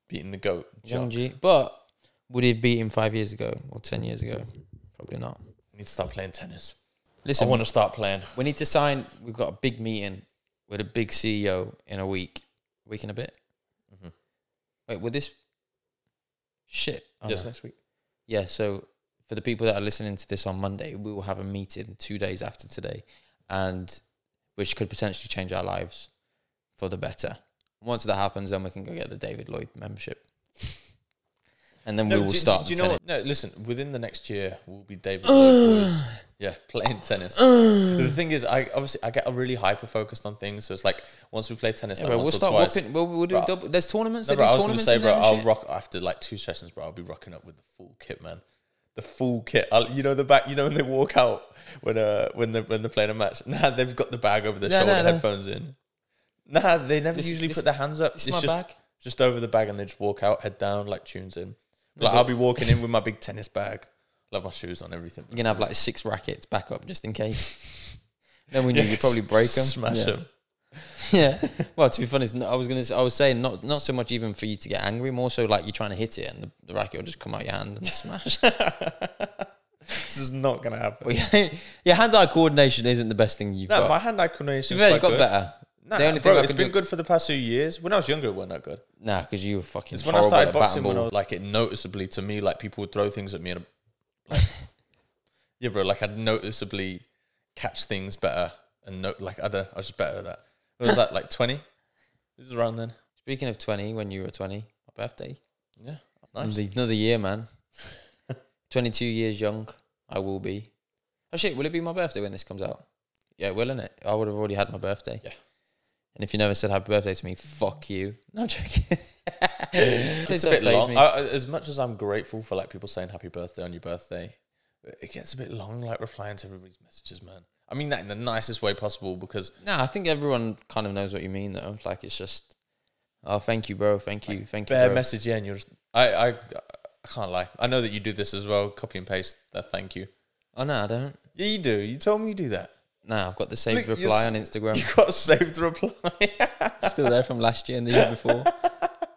Beating the GOAT. Young G. But would he have beat him 5 years ago or 10 years ago? Probably not. We need to start playing tennis. Listen, I want to start playing. We need to sign. We've got a big meeting with a big CEO in a week and a bit. Mm-hmm. Wait, with this shit? Yes, next week. Yeah, so for the people that are listening to this on Monday, we will have a meeting 2 days after today, and which could potentially change our lives for the better. Once that happens, then we can go get the David Lloyd membership. And then we will start. Do you know what? No, listen, within the next year, we'll be David Lloyd. Yeah, playing tennis. The thing is, I get really hyper-focused on things, so it's like, once we play tennis, yeah, we'll start whooping. We'll do double. There's tournaments. No, bro, I was going to say, bro, I'll rock, after like 2 sessions, bro, I'll be rocking up with the full kit, man. The full kit. You know the back. You know when they walk out when they're playing a match. Nah, they've got the bag over their shoulder, headphones in. Nah, they never usually put their hands up. It's just over the bag, and they just walk out, head down, like tunes in. Like, I'll be walking in with my big tennis bag, love my shoes on, everything. You're gonna have like 6 rackets back up just in case. Then we knew you'd probably break them, smash them. Yeah. Well, to be funny, I was saying not so much even for you to get angry, more so like you're trying to hit it and the racket will just come out your hand and smash. This is not gonna happen. Well, your hand-eye coordination isn't the best thing you've got. No, my hand-eye coordination. You've got better. Nah, it's been good for the past few years. When I was younger, it wasn't that good. Nah, because you were fucking. It's when I started boxing, when I was, like, it noticeably to me, like, people would throw things at me and, like, yeah, bro, like, I'd noticeably catch things better and I was just better at that. What was that, like 20? This is around then. To Speaking of 20, when you were 20, my birthday. Yeah, nice. Another year, man. 22 years young, I will be. Oh shit, will it be my birthday when this comes out? Yeah, it will, innit? I would have already had my birthday. Yeah. And if you never said happy birthday to me, fuck you. No, I'm joking. It's a bit long. As much as I'm grateful for like people saying happy birthday on your birthday, it gets a bit long, like replying to everybody's messages, man. I mean that in the nicest way possible because... I think everyone kind of knows what you mean, though. Like, it's just, oh, thank you, bro. Thank you, bare bro. message, yeah, and you're just... I can't lie. I know that you do this as well. Copy and paste that thank you. Oh, no, I don't. Yeah, you do. You told me you do that. No, I've got the saved reply on Instagram. You got saved reply. Still there from last year and the year before.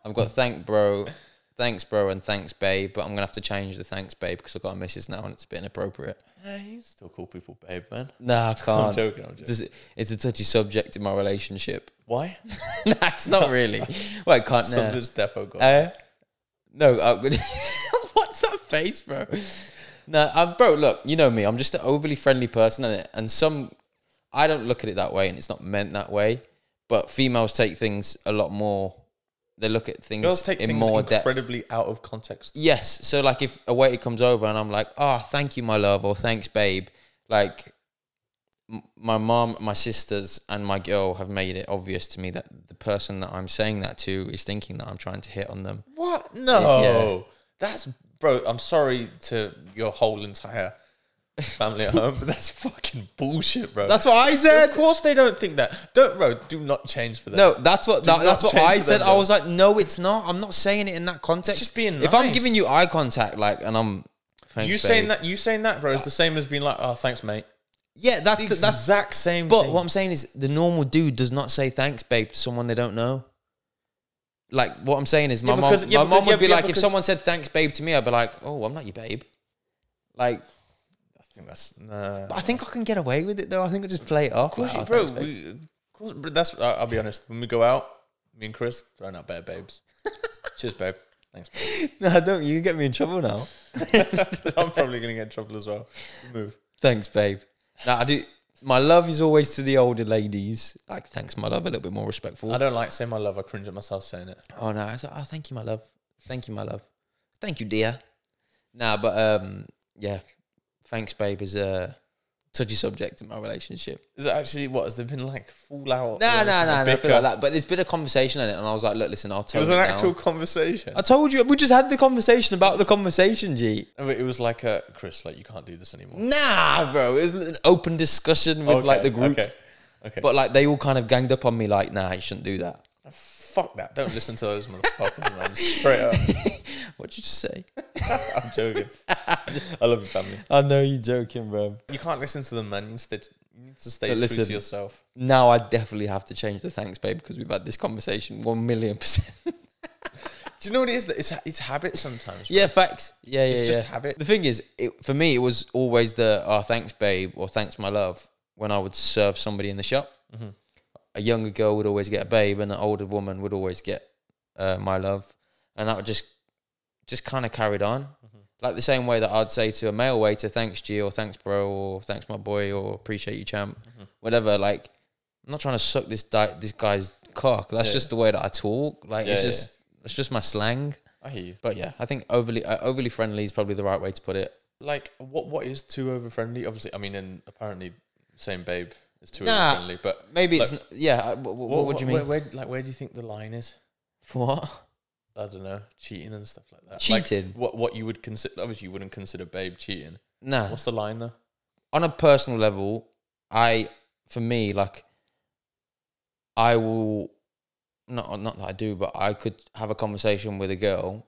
I've got thanks, bro, and thanks, babe. But I'm going to have to change the thanks, babe, because I've got a missus now and it's a bit inappropriate. You still call people babe, man. Nah, I can't. I'm joking. It's a touchy subject in my relationship. Why? Nah, it's not really. Well, I can't. Something's defo got. No, what's that face, bro? No, bro, look, you know me. I'm just an overly friendly person, and I don't look at it that way, and it's not meant that way. But females take things a lot more. They look at things Girls take in things more depth. Incredibly out of context. Yes. So, like, if a waiter comes over and I'm like, oh, thank you, my love, or thanks, babe. Like, my mom, my sisters, and my girl have made it obvious to me that the person that I'm saying that to is thinking that I'm trying to hit on them. What? No. Yeah. That's... Bro, I'm sorry to your whole entire family at home, but that's fucking bullshit, bro. That's what I said. Of course they don't think that. Do not change for them. No, that's what I said. Them, I was like, no, it's not. I'm not saying it in that context. It's just being nice. If I'm giving you eye contact, like, and I'm... You saying that, bro, is the same as being like, oh, thanks, mate. Yeah, that's the exact same But thing. what I'm saying is the normal dude does not say thanks, babe, to someone they don't know. Like, what I'm saying is my mom would be like, if someone said thanks, babe, to me, I'd be like, oh, I'm not your babe. Like, I think that's... Nah. But I think I can get away with it, though. I think I'll just play it off. Of course, I'll be honest. When we go out, me and Chris, throwing out bare babes. Cheers, babe. Thanks, babe. No, don't. You get me in trouble now. I'm probably going to get in trouble as well. Move. Thanks, babe. No, I do... My love is always to the older ladies. Like, thanks, my love, a little bit more respectful. I don't like saying my love. I cringe at myself saying it. Oh, no. I was like, oh, thank you, my love. Thank you, my love. Thank you, dear. Nah, but, yeah. Thanks, babe, is a touchy subject in my relationship. Is it actually, what, has there been, like, fallout? No, nothing like that. But there's been a conversation on it, and I was like, look, listen, I'll tell you. It was an actual conversation. I told you. We just had the conversation about the conversation, G. It was like, Chris, like, you can't do this anymore. Nah, bro. It was an open discussion with, like, the group. Okay. But, like, they all kind of ganged up on me, like, nah, you shouldn't do that. Fuck that. Don't listen to those motherfuckers, man. Straight up. What'd you just say? I'm joking. I love your family. I know you're joking, bro. You can't listen to them, man. You need to stay true to yourself. Now I definitely have to change the thanks, babe, because we've had this conversation 1,000,000%. Do you know what it is? It's habit sometimes. Bro. Yeah, facts. Yeah, it's just habit. The thing is, for me, it was always the, oh, thanks, babe, or thanks, my love, when I would serve somebody in the shop. Mm-hmm. A younger girl would always get a babe, and an older woman would always get my love. And that would just kind of carried on. Mm-hmm. Like the same way that I'd say to a male waiter, thanks, G, or thanks, bro, or thanks, my boy, or appreciate you, champ. Mm-hmm. Whatever. Like, I'm not trying to suck this guy's cock. That's just the way that I talk. Like, it's just my slang. I hear you. But yeah, I think overly friendly is probably the right way to put it. Like, what is too over friendly? Obviously, I mean, and apparently, same babe is too over friendly. But maybe like, it's what do you mean? Where do you think the line is? For what? I don't know, cheating and stuff like that. Cheating? Like, what you would consider? Obviously, you wouldn't consider babe cheating. Nah. What's the line though? On a personal level, for me, like, I will not that I do, but I could have a conversation with a girl,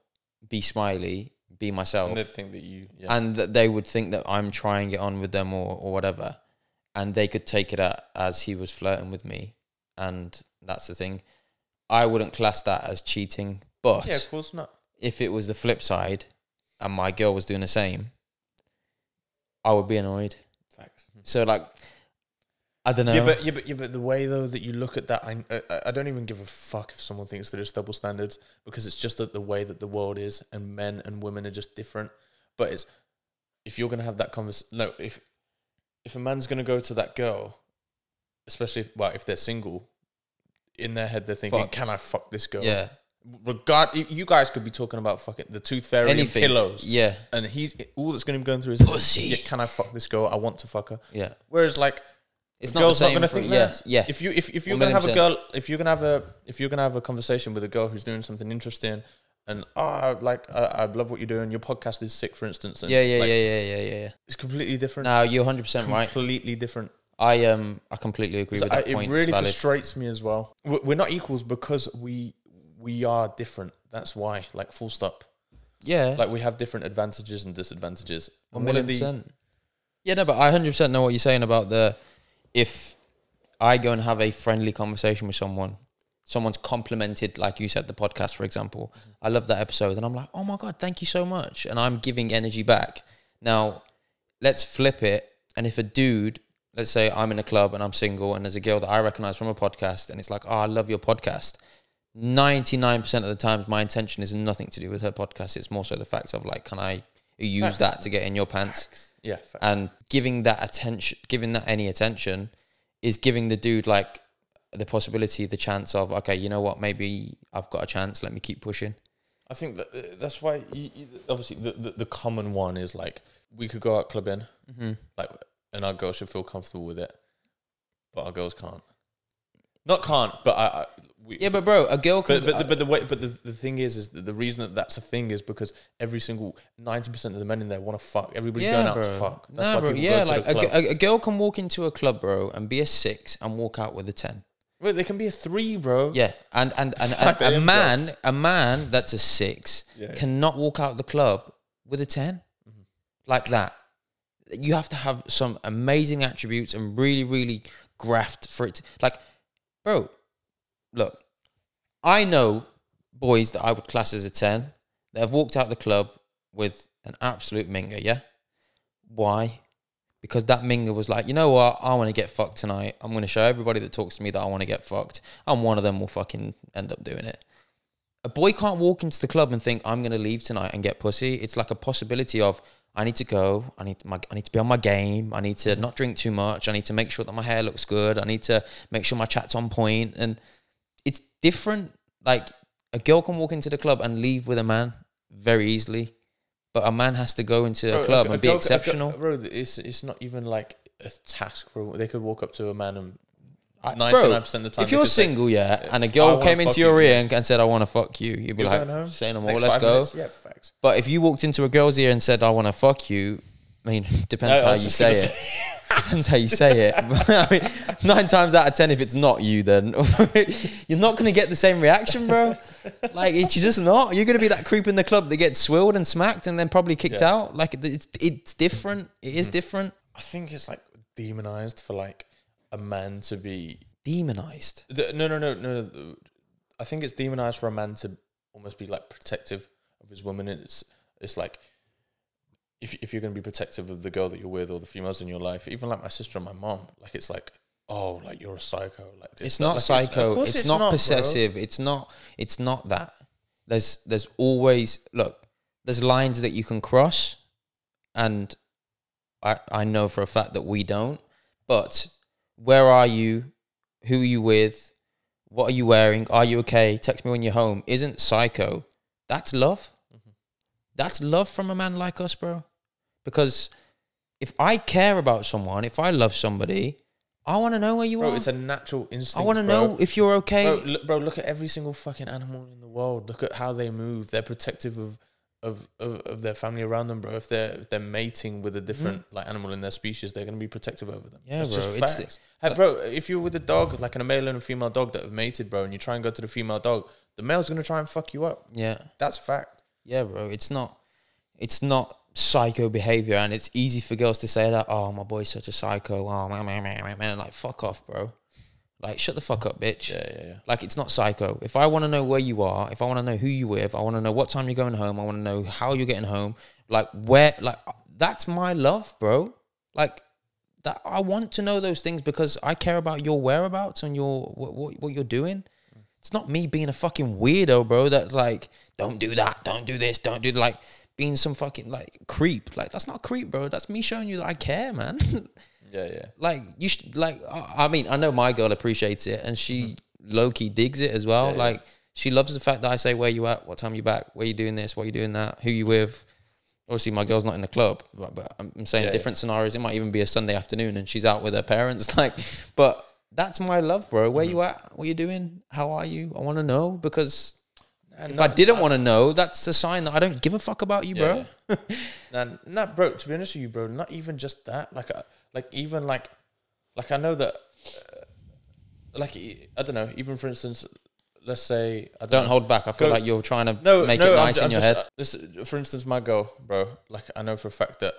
be smiley, be myself, and they'd think that and that they would think that I'm trying to get on with them or whatever, and they could take it as he was flirting with me, and that's the thing. I wouldn't class that as cheating. But yeah, of course not. If it was the flip side and my girl was doing the same, I would be annoyed. Facts. So, like, I don't know. Yeah, but the way though that you look at that, I don't even give a fuck if someone thinks that it's double standards, because it's just that the way that the world is, and men and women are just different. But it's, if you're gonna have that conversation, no, if a man's gonna go to that girl, especially if they're single, in their head they're thinking, Fuck. can I fuck this girl? Yeah. You guys could be talking about fucking the tooth fairy Anything. and pillows. Yeah. And he's all that's going to be going through is Pussy. Yeah, can I fuck this girl? I want to fuck her. Yeah. Whereas like It's the not the girl's not same. going to think that. Yeah. If you're going to have a 1,000,000%. girl, if you're going to have a conversation with a girl who's doing something interesting, and I love what you're doing. Your podcast is sick, for instance. And Yeah. It's completely different. No, you're 100% right. Completely different. I completely agree with that It point. really It's valid. frustrates me as well. We're not equals because we are different. That's why, like, full stop. Yeah. Like, we have different advantages and disadvantages. And one of the 1,000,000%. Yeah, no, but I 100% know what you're saying about if I go and have a friendly conversation with someone's complimented, like you said, the podcast, for example. I love that episode. And I'm like, oh my God, thank you so much. And I'm giving energy back. Now, let's flip it. And if a dude, let's say I'm in a club and I'm single and there's a girl that I recognize from a podcast and it's like, oh, I love your podcast. 99% of the times my intention is nothing to do with her podcast. It's more so the fact of like, can I use that to get in your pants? Yeah. And giving that any attention is giving the dude like the possibility, the chance of, okay, you know what, maybe I've got a chance. Let me keep pushing. I think that's why obviously the common one is like, we could go out clubbing, like, and our girls should feel comfortable with it, but our girls can't. Not can't, but Yeah, but bro, a girl can. the thing is the reason that's a thing is because every single 90% of the men in there want to fuck. Everybody's going out to fuck. That's why people go to the club. A girl can walk into a club, bro, and be a 6 and walk out with a 10. Wait, they can be a 3, bro. Yeah, and a man that's a 6 cannot walk out of the club with a 10 like that. You have to have some amazing attributes and really, really graft for it. Like, bro, look, I know boys that I would class as a 10 that have walked out the club with an absolute minger, yeah? Why? Because that minger was like, you know what? I want to get fucked tonight. I'm going to show everybody that talks to me that I want to get fucked. And one of them will fucking end up doing it. A boy can't walk into the club and think, I'm going to leave tonight and get pussy. It's like a possibility of, I need to go. I need to be on my game. I need to not drink too much. I need to make sure that my hair looks good. I need to make sure my chat's on point. And it's different. Like, a girl can walk into the club and leave with a man very easily. But a man has to go into a club and be exceptional. Bro, it's not even like a task, bro. They could walk up to a man and 99% of the time. If you're single, and a girl came into your ear and said, I want to fuck you, you'd be like, say no more, let's go. Yeah, facts. But if you walked into a girl's ear and said, I want to fuck you, I mean, depends how you say it. Depends how you say it. I mean, 9 times out of 10, if it's not you, then you're not going to get the same reaction, bro. Like, you're just not. You're going to be that creep in the club that gets swilled and smacked and then probably kicked out. Like, it's different. It is different. I think it's like demonized for like a man to be demonized. No. I think it's demonized for a man to almost be like protective of his woman. It's like, if you're going to be protective of the girl that you're with or the females in your life, even like my sister and my mom, like, it's like, oh, like, you're a psycho. Like this. It's not like, psycho. It's not possessive. Bro. It's not that. There's always, look, there's lines that you can cross, and I know for a fact that we don't. But where are you? Who are you with? What are you wearing? Are you okay? Text me when you're home. Isn't psycho. That's love. That's love from a man like us, bro. Because if I care about someone, if I love somebody, I want to know where you are. Bro, it's a natural instinct. I want to know if you're okay. Bro, look at every single fucking animal in the world. Look at how they move. They're protective of their family around them, bro. If they're mating with a different like animal in their species, they're gonna be protective over them. Yeah, that's bro. just facts. Hey, bro, if you're with a dog, like a male and a female dog that have mated, bro, and you try and go to the female dog, the male's gonna try and fuck you up. Yeah, that's fact. Yeah, bro. It's not psycho behavior, and it's easy for girls to say that. Oh, my boy's such a psycho. Oh, man, like, fuck off, bro. Like, shut the fuck up, bitch. Yeah. Like, it's not psycho. If I want to know where you are, if I want to know who you're with, I want to know what time you're going home, I want to know how you're getting home, like, where, like, that's my love, bro. Like, that, I want to know those things because I care about your whereabouts and your what you're doing. It's not me being a fucking weirdo, bro, that's like, don't do that, don't do this, don't do, like, being some fucking, like, creep. Like, that's not creep, bro. That's me showing you that I care, man. Yeah. Like, you should, like, I mean, I know my girl appreciates it, and she low-key digs it as well. Yeah, like, she loves the fact that I say, where you at? What time you back? Where you doing this? What you doing that? Who you with? Obviously, my girl's not in the club, but I'm saying different scenarios. It might even be a Sunday afternoon and she's out with her parents. Like, but that's my love, bro. Where you at? What you doing? How are you? I want to know, because if I didn't want to know, that's a sign that I don't give a fuck about you, bro. Nah, bro. To be honest with you, bro, not even just that. Like I know that, like, I don't know. Even for instance, let's say don't hold back. I feel like you're trying to make it nice in your head. For instance, my girl, bro. Like, I know for a fact that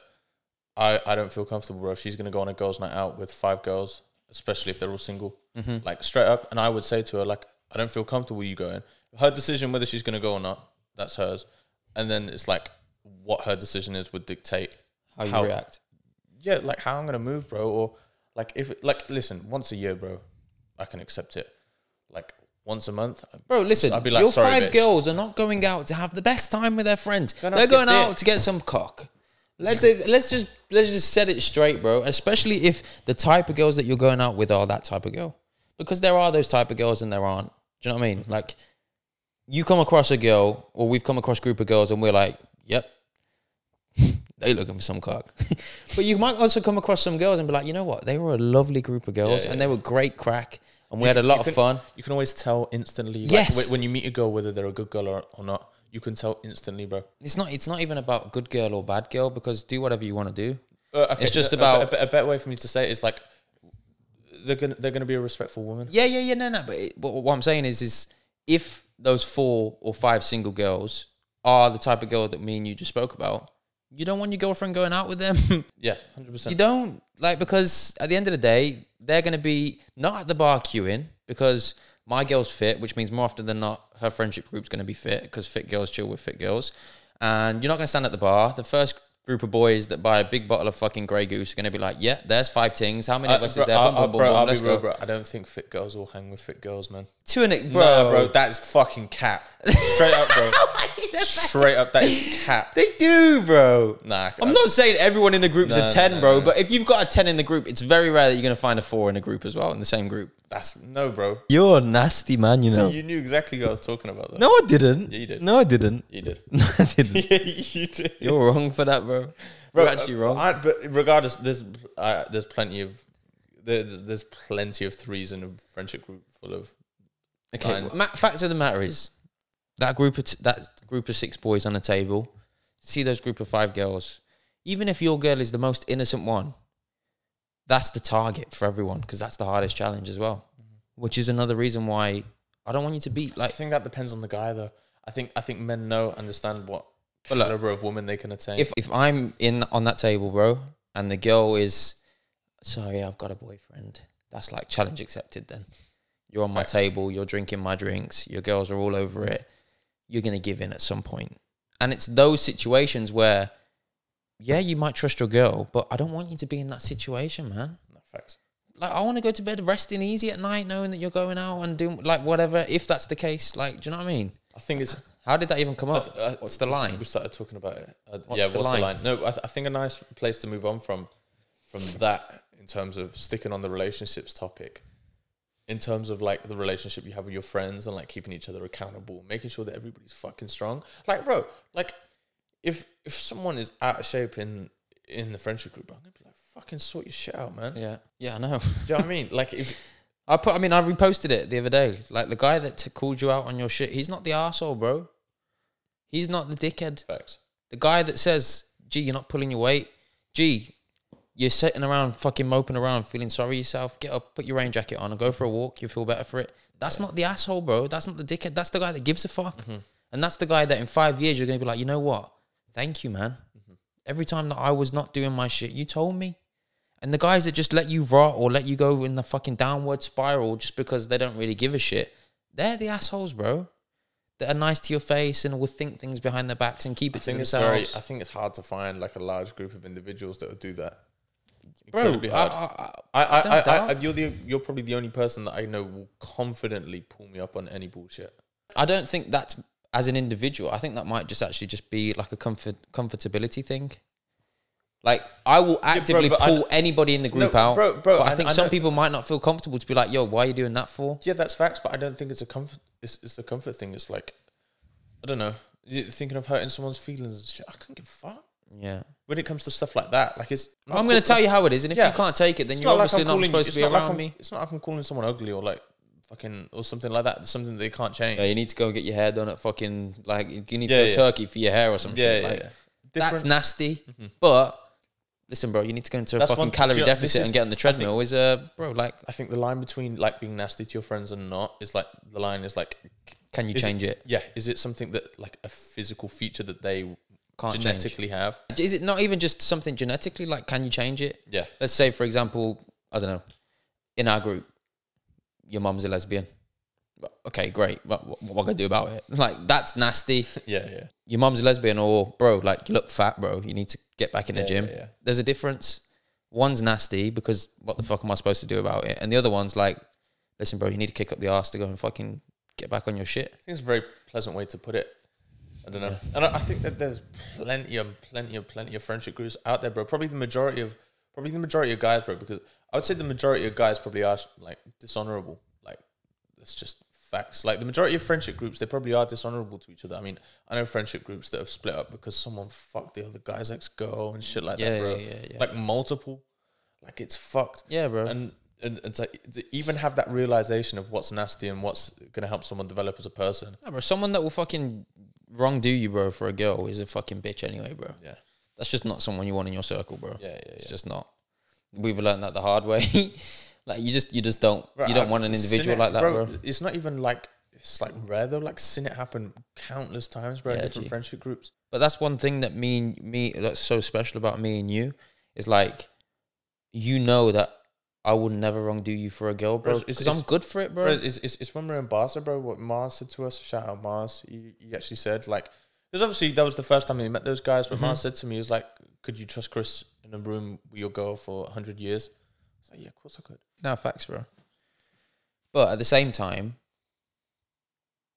I don't feel comfortable, bro, if she's gonna go on a girls' night out with 5 girls, especially if they're all single. Like, straight up. And I would say to her, like, I don't feel comfortable you going. Her decision whether she's gonna go or not, that's hers. And then it's like, what her decision is would dictate how you react. Yeah, like how I'm gonna move, bro. Or like, listen, once a year, bro, I can accept it. Like, once a month, bro. Listen, I'd be like, your sorry, 5 bitch. girls are not going out to have the best time with their friends. They're going out to get some cock. Let's just set it straight, bro. Especially if the type of girls that you're going out with are that type of girl, because there are those type of girls and there aren't. Do you know what I mean? Like, you come across a girl, or we've come across a group of girls, and we're like, yep, they looking for some cock. But you might also come across some girls and be like, you know what? They were a lovely group of girls, and they were great crack. And we had a lot of fun. You can always tell instantly. Yes. Like, when you meet a girl, whether they're a good girl or not, you can tell instantly, bro. It's not even about good girl or bad girl, because do whatever you want to do. Okay, it's just about a better way for me to say it is like, they're gonna be a respectful woman. Yeah. No. But what I'm saying is if those 4 or 5 single girls are the type of girl that me and you just spoke about, you don't want your girlfriend going out with them. Yeah, 100%. You don't, like, because at the end of the day, they're going to be not at the bar queuing, because my girl's fit, which means more often than not, her friendship group's going to be fit, because fit girls chill with fit girls. And you're not going to stand at the bar. The first group of boys that buy a big bottle of fucking Grey Goose are going to be like, yeah, there's 5 tings. How many of us is there? Let's go. Bro, I don't think fit girls will hang with fit girls, man. Bro. Nah, bro, that's fucking cap. Straight up, bro. Straight up, that is cap. They do, bro. Nah. I'm not saying everyone in the group's a 10, bro, but if you've got a 10 in the group, it's very rare that you're going to find a 4 in a group as well, in the same group. No, bro. You're nasty, man, you know. So you knew exactly what I was talking about, though. No, I didn't. Yeah, you did. No, I didn't. You did. No, I didn't. Yeah, you did. You're wrong for that, bro. You're actually wrong. But regardless, there's plenty of 3s in a friendship group full of. Okay. Fact of the matter is, that group of 6 boys on the table, see those group of 5 girls. Even if your girl is the most innocent one, that's the target for everyone, because that's the hardest challenge as well. Which is another reason why I don't want you to beat. Like, I think that depends on the guy, though. I think men understand what caliber of woman they can attain. If I'm on that table, bro, and the girl is, sorry, I've got a boyfriend, that's like challenge accepted. Then you're on my table, you're drinking my drinks, your girls are all over it. You're gonna give in at some point, and it's those situations where, yeah, you might trust your girl, but I don't want you to be in that situation, man. No, facts. Like, I want to go to bed resting easy at night, knowing that you're going out and doing like whatever. If that's the case, like, do you know what I mean? I think it's. How did that even come up? What's the line? We started talking about it. What's the line? No, I think a nice place to move on from that, in terms of sticking on the relationships topic, in terms of like the relationship you have with your friends and like keeping each other accountable, making sure that everybody's fucking strong. Like, bro, like if someone is out of shape in the friendship group, I'm gonna be like, fucking sort your shit out, man. Yeah, I know. Do you know what I mean? Like, if I reposted it the other day. Like, the guy that called you out on your shit, he's not the arsehole, bro. He's not the dickhead. Facts. The guy that says, gee, you're not pulling your weight. Gee, you're sitting around fucking moping around feeling sorry yourself. Get up, put your rain jacket on and go for a walk. You feel better for it. That's not the asshole, bro. That's not the dickhead. That's the guy that gives a fuck. Mm-hmm. And that's the guy that in 5 years you're going to be like, you know what? Thank you, man. Mm-hmm. Every time that I was not doing my shit, you told me. And the guys that just let you rot or let you go in the fucking downward spiral just because they don't really give a shit, they're the assholes, bro. That are nice to your face and will think things behind their backs and keep it to themselves. I think it's hard to find like a large group of individuals that would do that. Bro, you're probably the only person that I know will confidently pull me up on any bullshit. I don't think that's as an individual. I think that might just be like a comfortability thing. Like, I will actively but pull anybody in the group out. Bro, but I think some people might not feel comfortable to be like, yo, why are you doing that for? Yeah, that's facts, but I don't think it's a comfort. It's a comfort thing. It's like, I don't know. You're thinking of hurting someone's feelings and shit. I couldn't give a fuck. Yeah. When it comes to stuff like that, like I'm going to tell you how it is, and if you can't take it, then you're obviously not supposed to be around me. It's not like I'm calling someone ugly or like fucking or something like that. It's something that they can't change. Yeah, you need to go and get your hair done at fucking like you need to go to Turkey for your hair or some shit. Like, that's nasty. But listen, bro, you need to go into a fucking calorie deficit and get on the treadmill. Bro, like I think the line between like being nasty to your friends and not is like the line is like, can you change it? Yeah, is it something that like a physical feature that they can't genetically have? Is it not even just something genetically? Like, can you change it? Yeah. Let's say, for example, I don't know, in our group, your mum's a lesbian. Okay, great. What am I gonna do about it? Like, that's nasty. Yeah. Your mum's a lesbian, or bro, like you look fat, bro. You need to get back in the gym. Yeah. There's a difference. One's nasty because what the fuck am I supposed to do about it? And the other one's like, listen, bro, you need to kick up the arse to go and fucking get back on your shit. I think it's a very pleasant way to put it. I don't know. And I think that there's plenty of friendship groups out there, bro. Probably the majority of guys, bro, because I would say the majority of guys probably are like dishonorable. Like, it's just facts. Like, the majority of friendship groups, they probably are dishonorable to each other. I mean, I know friendship groups that have split up because someone fucked the other guy's ex-girl and shit like that, bro. Yeah. Like, multiple. Like, it's fucked. Yeah, bro. And it's like, to even have that realization of what's nasty and what's going to help someone develop as a person. Yeah, bro, someone that will fucking wrongdo you, bro, for a girl is a fucking bitch anyway, bro. Yeah. That's just not someone you want in your circle, bro. Yeah. It's just not. We've learned that the hard way. Like, you just don't, bro, you don't want an individual like that, bro. It's not even like, it's like rare though. Like, seen it happen countless times, bro, in different friendship groups. But that's one thing that me that's so special about me and you is like, you know that I would never wrongdo you for a girl, bro, because I'm good for it, bro. It's when we're in Barca, bro, what Mars said to us, shout out Mars, he actually said, like, because obviously that was the first time we met those guys, but Mars said to me, he was like, could you trust Chris in a room with your girl for 100 years? I was like, yeah, of course I could. No, facts, bro. But at the same time,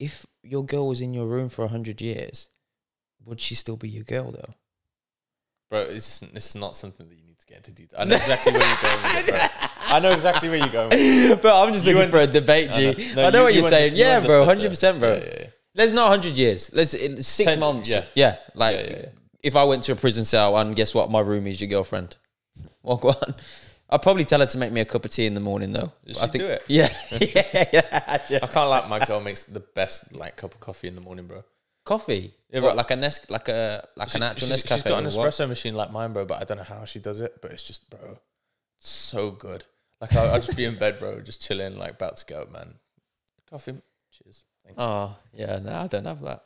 if your girl was in your room for 100 years, would she still be your girl, though? Bro, it's not something that you need to get into detail. I know exactly where you're going with it, bro. I know exactly where you're going with it. But I'm just looking for a debate, G. I know what you're saying. Yeah, bro, 100%, bro. Yeah. Let's not 100 years. Let's 6 months. Yeah. Like, if I went to a prison cell and guess what? My roomie's your girlfriend. Well, go on. I'll probably tell her to make me a cup of tea in the morning, though. Does she do it? Yeah. I can't lie. My girl makes the best like cup of coffee in the morning, bro. Coffee? Yeah, what, bro. like an actual Nescafe? She's got an espresso machine like mine, bro, but I don't know how she does it. But it's just, bro, it's so good. Like, I'll just be in bed, bro, just chilling, like, about to go, man. Coffee. Cheers. Thanks. Oh, yeah, no, I don't have that.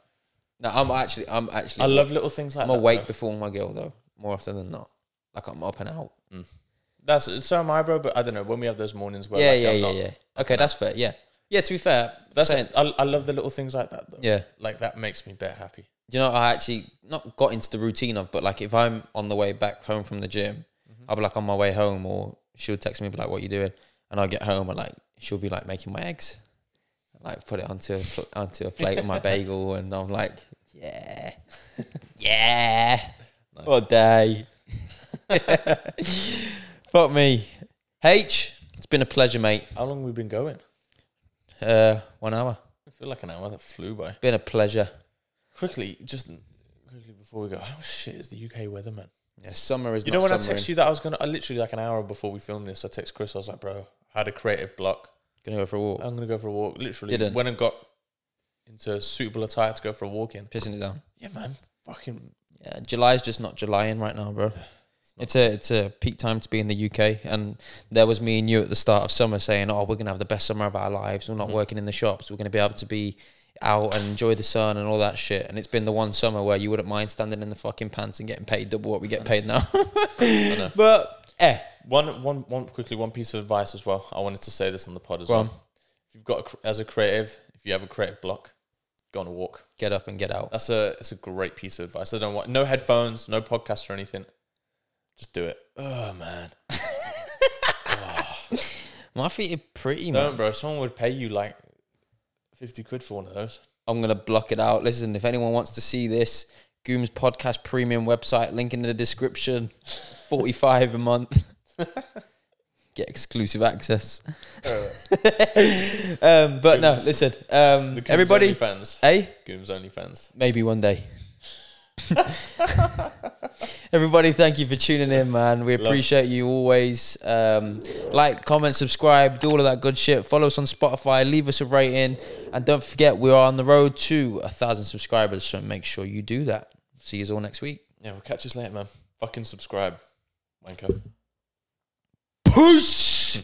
No, I'm actually. I love little things like I'm that. I'm awake bro. before my girl, though, more often than not. Like, I'm up and out. So am I, bro, but I don't know, when we have those mornings where, Yeah. Okay, that's fair, yeah. Yeah, to be fair, I love the little things like that, though. Yeah. Like, that makes me bare happy. Do you know, I actually not got into the routine of, but like if I'm on the way back home from the gym, I'll be like on my way home, or she'll text me and be like, what are you doing? And I'll get home and like, she'll be like making my eggs. Like put it onto a plate of my bagel, and I'm like, yeah. Nice. What a day. Fuck me. H, it's been a pleasure, mate. How long have we been going? 1 hour. I feel like an hour that flew by. Been a pleasure. Quickly before we go, how shit is the UK weather, man? Yeah, summer is. You know when I text you that I literally like an hour before we filmed this, I text Chris, I was like, bro, I had a creative block. Gonna go for a walk. I'm gonna go for a walk. Literally, Didn't. When I got into suitable attire to go for a walk in. Pissing it down. Yeah, man. Fucking. Yeah, July's just not Julying right now, bro. It's a peak time to be in the UK, and there was me and you at the start of summer saying, oh, we're gonna have the best summer of our lives. We're not working in the shops. We're gonna be able to be out and enjoy the sun and all that shit. And it's been the one summer where you wouldn't mind standing in the fucking pants and getting paid double what we get paid now. I know. But one piece of advice as well. I wanted to say this on the pod as well. If you've got as a creative, if you have a creative block, go on a walk. Get up and get out. It's a great piece of advice. I don't want no headphones, no podcast or anything. Just do it. Oh man. My feet are pretty, man. Don't, bro. Someone would pay you like 50 quid for one of those. I'm going to block it out. Listen, if anyone wants to see this, Gooms Podcast premium website, link in the description. $45 a month. Get exclusive access. But Gooms, no, listen. Everybody, fans. Gooms only fans. Maybe one day. Everybody, thank you for tuning in, man. We appreciate you always. Like, comment, subscribe, do all of that good shit. Follow us on Spotify, leave us a rating, and don't forget we are on the road to 1,000 subscribers, so make sure you do that. See you all next week. Yeah, we'll catch us later, man. Fucking subscribe, wanker. Peace.